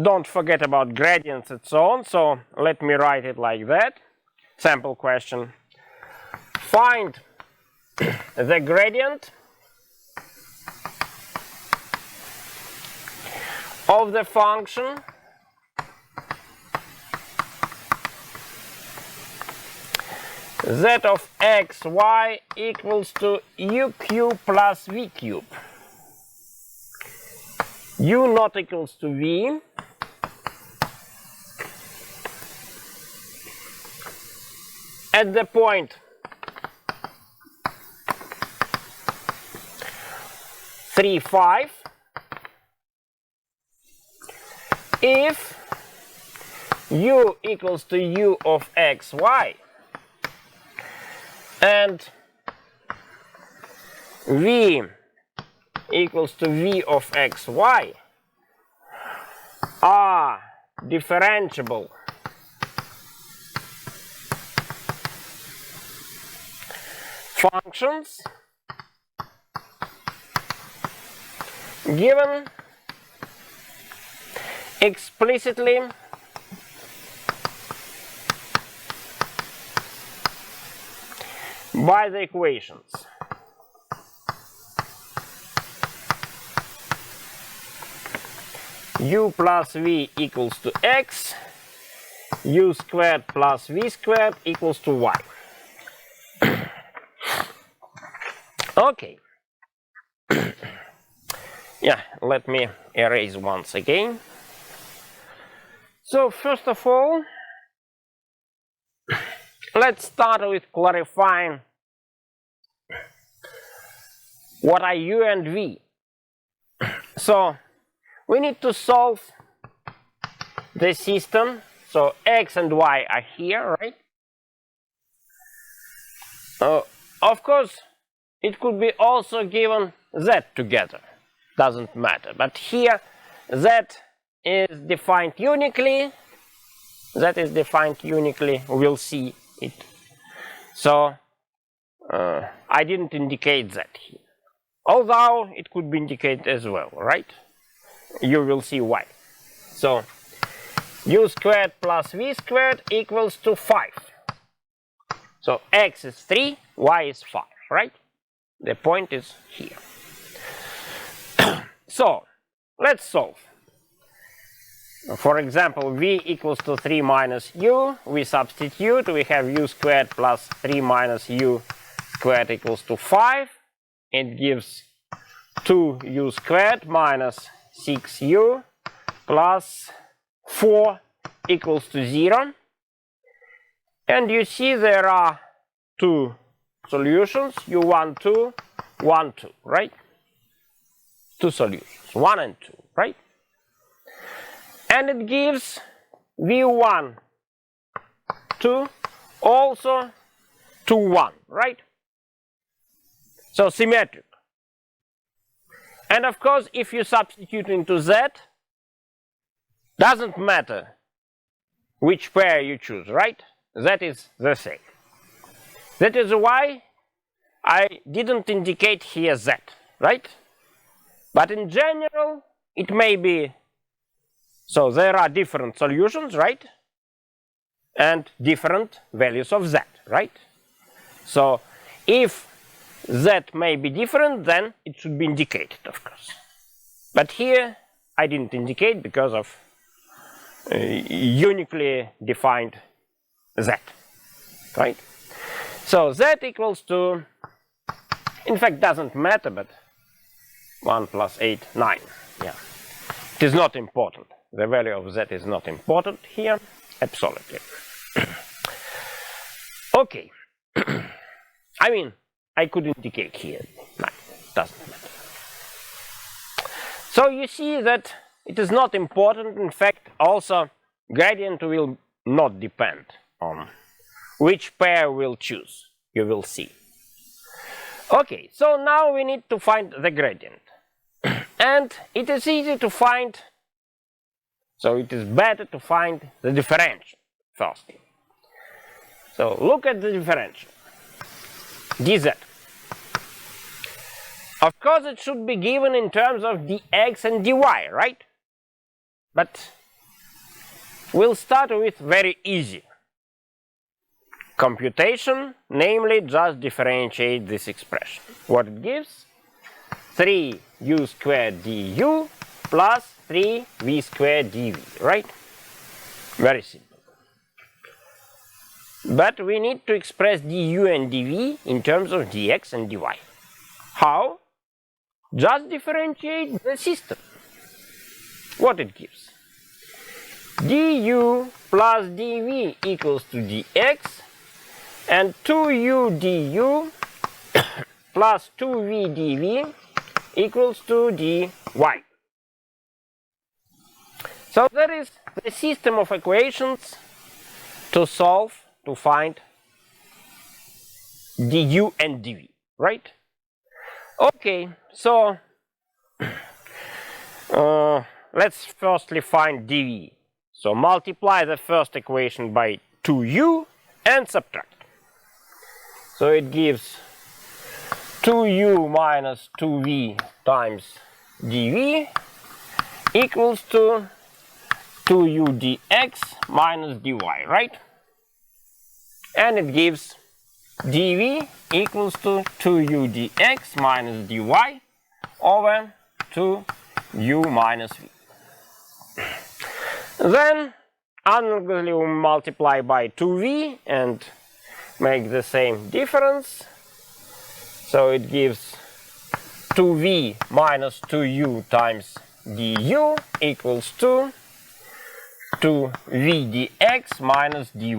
don't forget about gradients and so on, so let me write it like that. Sample question. Find the gradient of the function z of x, y equals to u cube plus v cube. U not equals to v. At the point 3, 5, if u equals to u of x, y, and v equals to v of x, y are differentiable functions given explicitly by the equations. U plus v equals to x, u squared plus v squared equals to y. Okay. Yeah, let me erase once again. So first of all, let's start with clarifying what are u and v. So we need to solve the system. So x and y are here, right? Of course, it could be also given z together. Doesn't matter. But here, z is defined uniquely. Z is defined uniquely. We'll see it. So I didn't indicate that here. Although it could be indicated as well, right? You will see why. So u squared plus v squared equals to 5. So x is 3, y is 5, right? The point is here. So let's solve. For example, v equals to 3 minus u. We substitute. We have u squared plus 3 minus u squared equals to 5. It gives 2u squared minus 6u plus 4 equals to 0. And you see there are two solutions, u1, 2, 1, 2, right? Two solutions, 1 and 2, right? And it gives v1, 2, also 2, 1, right? So symmetric. And of course, if you substitute into z, doesn't matter which pair you choose, right? That is the same. That is why I didn't indicate here z, right? But in general, it may be, so there are different solutions, right? And different values of z, right? So if z may be different, then it should be indicated, of course. But here I didn't indicate because of uniquely defined z, right? So z equals to, in fact doesn't matter, but 1 plus 8, 9, yeah. It is not important. The value of z is not important here, absolutely. Okay. I mean, I could indicate here, no, doesn't matter. So you see that it is not important. In fact, also gradient will not depend on which pair we'll choose, you will see. Okay, so now we need to find the gradient. And it is easy to find, so it is better to find the differential firstly. So look at the differential, dz. Of course, it should be given in terms of dx and dy, right? But we'll start with very easy computation, namely just differentiate this expression. What it gives? 3u squared du plus 3v squared dv, right? Very simple. But we need to express du and dv in terms of dx and dy. How? Just differentiate the system. What it gives? Du plus dv equals to dx, and 2u du plus 2v dv equals to dy. So that is the system of equations to solve, to find du and dv, right? Okay, so let's firstly find dv. So multiply the first equation by 2u and subtract. So it gives 2u minus 2v times dv equals to 2u dx minus dy, right? And it gives dv equals to 2u dx minus dy over 2u minus v. Then analogously we multiply by 2v and make the same difference. So it gives 2v minus 2u times du equals to 2v dx minus dy.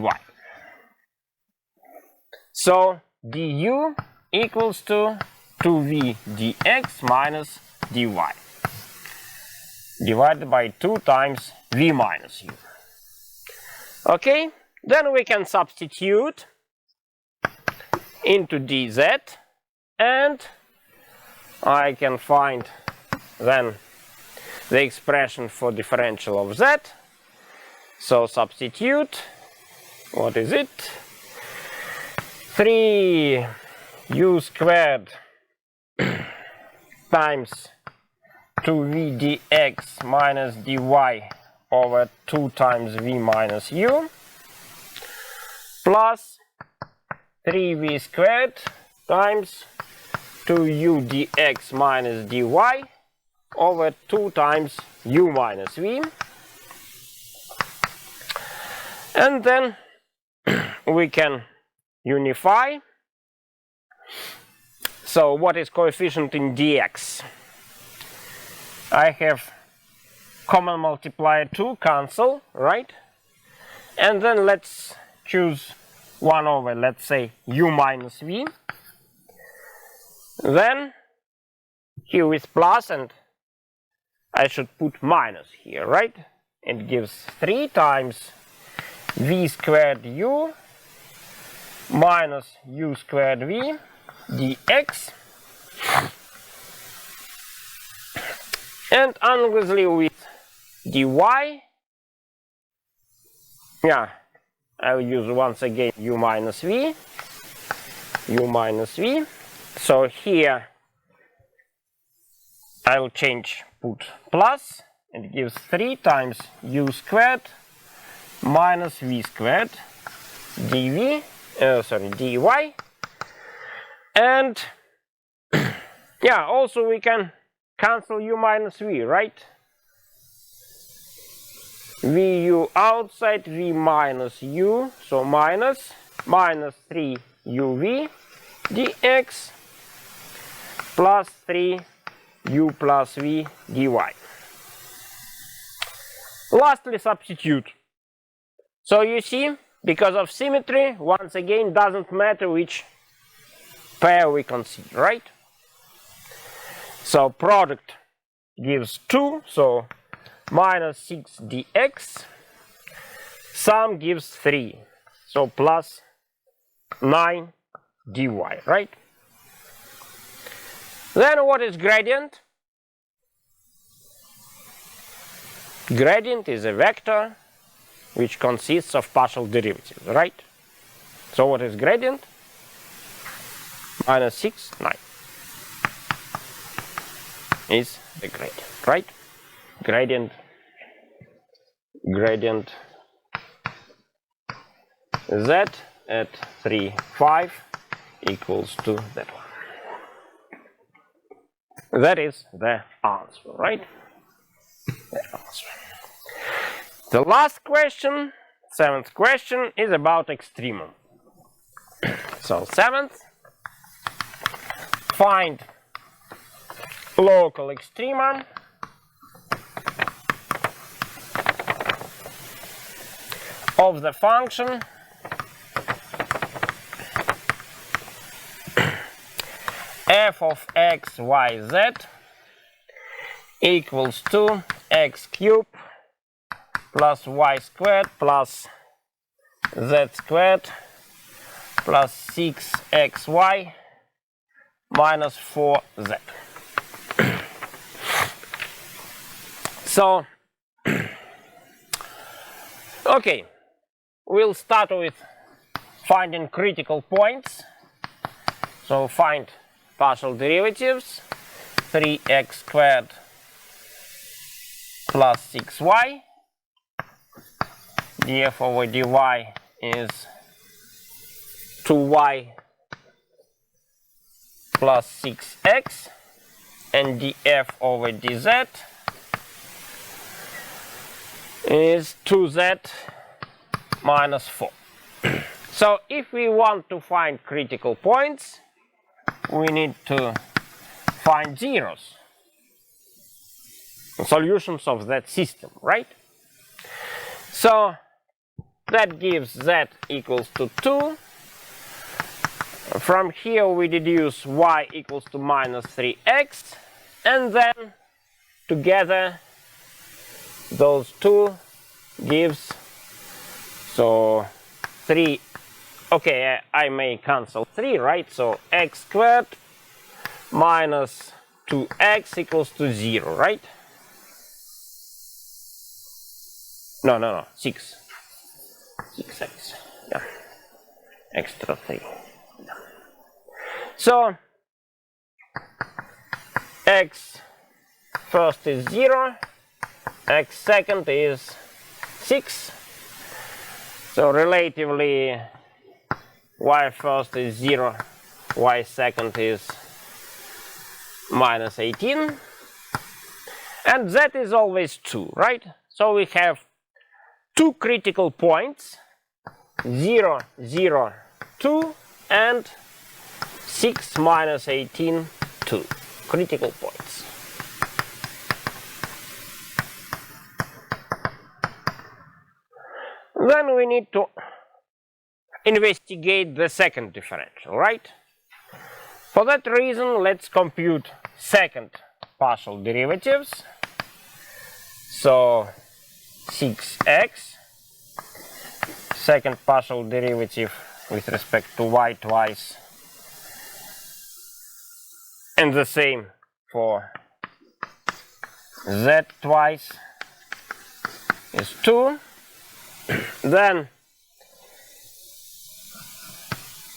So du equals to 2v dx minus dy divided by 2 times v minus u. Okay, then we can substitute into dz, and I can find then the expression for differential of z. So substitute, what is it? 3u squared times 2v dx minus dy over 2 times v minus u plus 3v squared times 2u dx minus dy over 2 times u minus v. And then we can unify. So what is coefficient in dx? I have common multiplier 2 cancel, right? And then let's choose 1 over, let's say, u minus v. Then here is plus, and I should put minus here, right? It gives 3 times v squared u minus u squared v dx, and obviously with dy, yeah, I'll use once again u minus v. So here I'll change, put plus, and it gives 3 times u squared minus v squared dy, and yeah, also we can cancel u minus v, right? vu outside, v minus u, so minus 3 uv dx plus 3 u plus v dy. Lastly, substitute. So you see, because of symmetry, once again, doesn't matter which pair we consider, right? So product gives 2, so minus 6 dx, sum gives 3, so plus 9 dy, right? Then what is gradient? Gradient is a vector which consists of partial derivatives, right? So what is gradient? Minus 6, 9 is the gradient, right? Gradient z at 3, 5 equals to that one. That is the answer, right? The answer. The last question, 7th question, is about extremum. So 7th, find local extrema of the function f of x, y, z equals to x cubed plus y squared plus z squared plus 6xy minus 4z. So, okay, we'll start with finding critical points. So find partial derivatives, 3x squared plus 6y, df over dy is 2y plus 6x, and df over dz is 2z minus 4. So if we want to find critical points, we need to find zeros, solutions of that system, right? So that gives z equals to 2. From here we deduce y equals to minus 3x, and then together those two gives, so 3, okay, I may cancel 3, right? So x squared minus 2x equals to 0, right? No, 6. 6x, yeah, extra 3. Yeah. So x first is 0, x second is 6. So relatively, y first is 0, y second is minus 18, and z is always 2, right? So we have two critical points, 0, 0, 2, and 6 minus 18, 2 critical points. Then we need to investigate the second differential, right? For that reason, let's compute second partial derivatives. So 6x, second partial derivative with respect to y twice, and the same for z twice is 2. Then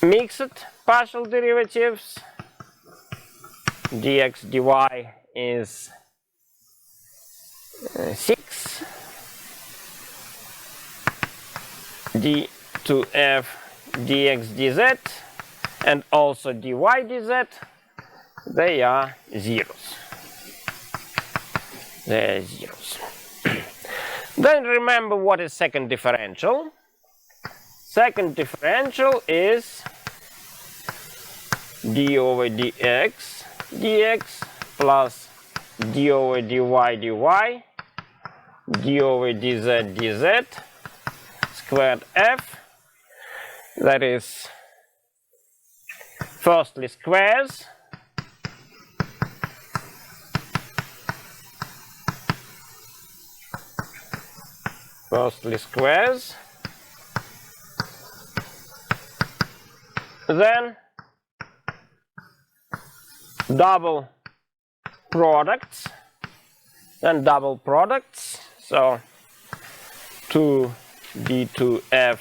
mixed partial derivatives, dx dy is 6, d to f dx dz, and also dy dz, they are zeros. They are zeros. Then remember what is second differential. Second differential is d over dx dx plus d over dy dy, d over dz dz squared f. That is firstly squares, then double products, so 2d2f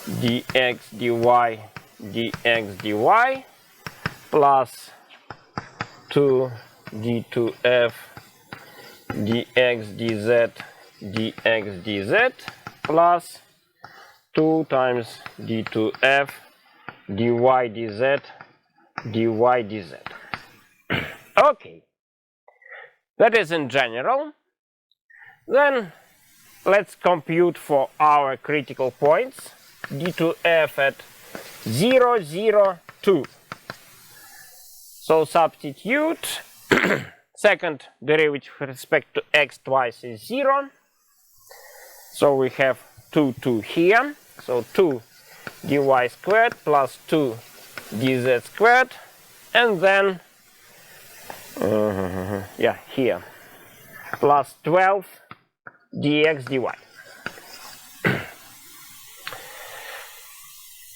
dx dy dx dy plus 2d2f dx dz dx dz plus 2 times d2f dy dz dy dz. Okay, that is in general. Then let's compute for our critical points d2f at 0, 0, 2. So substitute second derivative with respect to x twice is 0. So we have 2, 2 here. So 2 dy squared plus 2 dz squared, and then here plus 12 dx dy.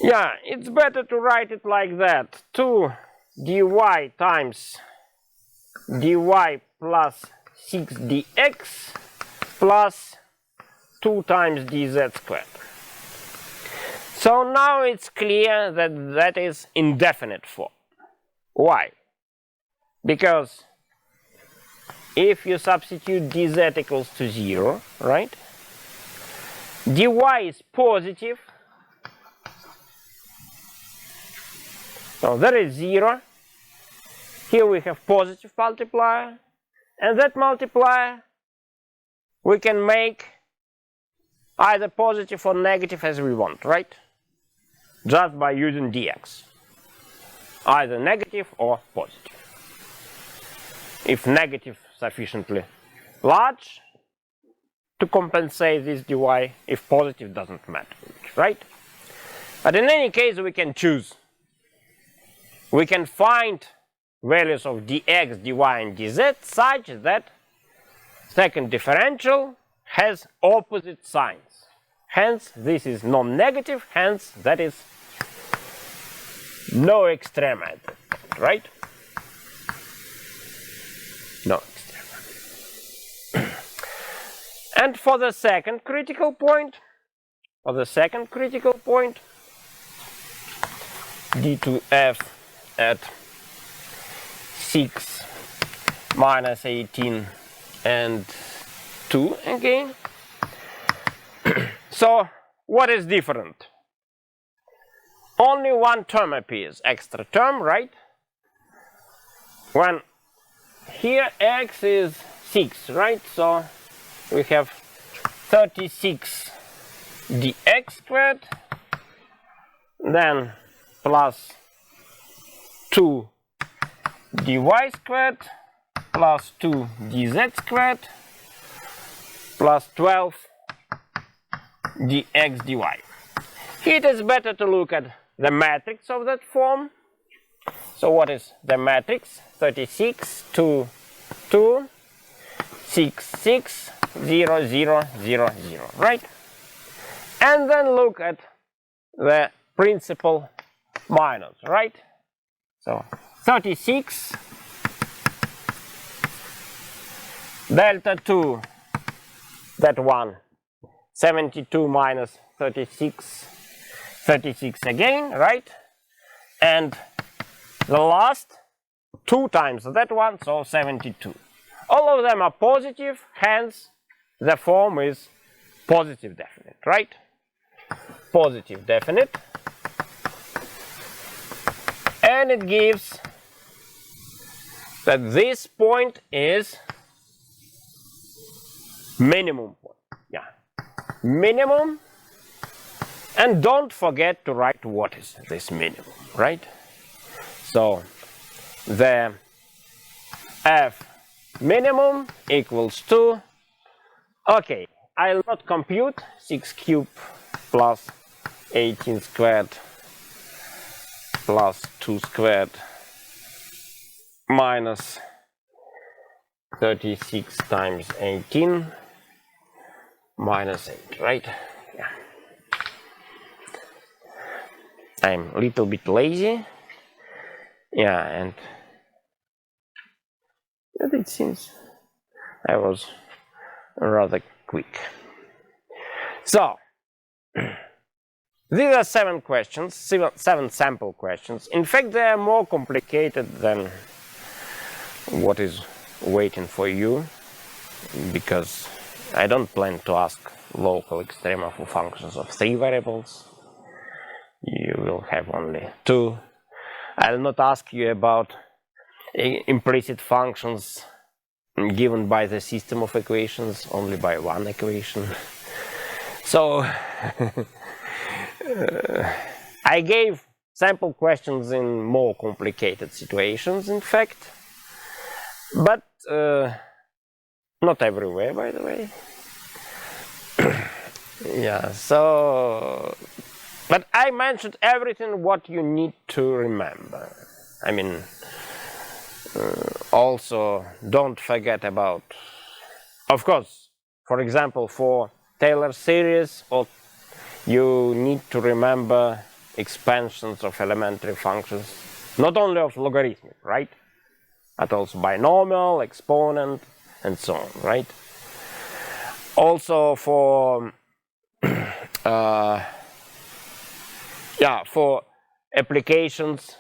Yeah, it's better to write it like that. 2 dy times dy plus 6 dx plus 2 times dz squared. So now it's clear that that is indefinite form. Why? Because if you substitute dz equals to 0, right? dy is positive. So that is 0. Here we have positive multiplier. And that multiplier we can make either positive or negative as we want, right? Just by using dx. Either negative or positive. If negative sufficiently large to compensate this dy, if positive doesn't matter, right? But in any case we can choose. We can find values of dx, dy and dz such that second differential has opposite signs. Hence this is non-negative, hence that is no extrema at that point, right? No extrema. And for the second critical point, d2f at 6 minus 18 and 2 again. So what is different? Only one term appears, extra term, right? When here x is 6, right? So we have 36 dx squared, then plus 2 dy squared plus 2 dz squared plus 12 dx dy. Here it is better to look at the matrix of that form. So what is the matrix? 36, 2, 2, 6, 6, 0, 0, 0, 0, right? And then look at the principal minus, right? So 36 delta 2, that one, 72 minus 36, 36 again, right? And the last 2 times that one, so 72. All of them are positive, hence the form is positive definite, right? Positive definite. And it gives that this point is minimum point. Yeah, minimum. And don't forget to write what is this minimum, right? So the f minimum equals to, okay, I'll not compute 6 cubed plus 18 squared plus 2 squared minus 36 times 18 minus 8, right? Yeah. I'm a little bit lazy. Yeah, and it seems I was rather quick. So, these are 7 questions, 7 sample questions. In fact, they are more complicated than what is waiting for you, because I don't plan to ask local extrema for functions of 3 variables. You will have only 2. I'll not ask you about implicit functions given by the system of equations, only by one equation. So I gave sample questions in more complicated situations, in fact, but not everywhere, by the way. Yeah, so, but I mentioned everything what you need to remember. I mean, also don't forget about, of course, for example, for Taylor series, or you need to remember expansions of elementary functions, not only of logarithmic, right, but also binomial, exponent, and so on, right? Also for for applications,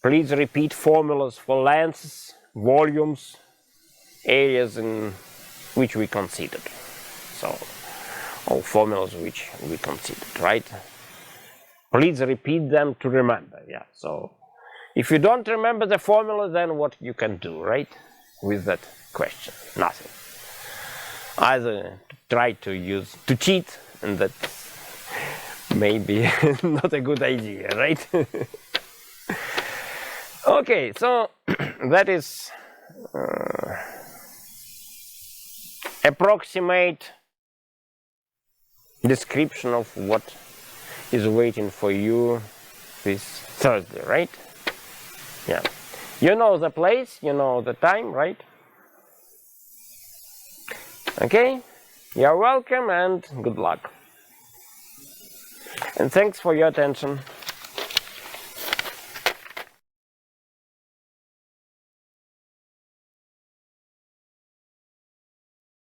please repeat formulas for lengths, volumes, areas in which we considered. So all formulas which we considered, right? Please repeat them to remember. Yeah. So if you don't remember the formula, then what you can do, right, with that question? Nothing. Either try to cheat, and that's maybe not a good idea, right? Okay, so that is approximate description of what is waiting for you this Thursday, right? Yeah. You know the place, you know the time, right? Okay, you're welcome and good luck. And thanks for your attention.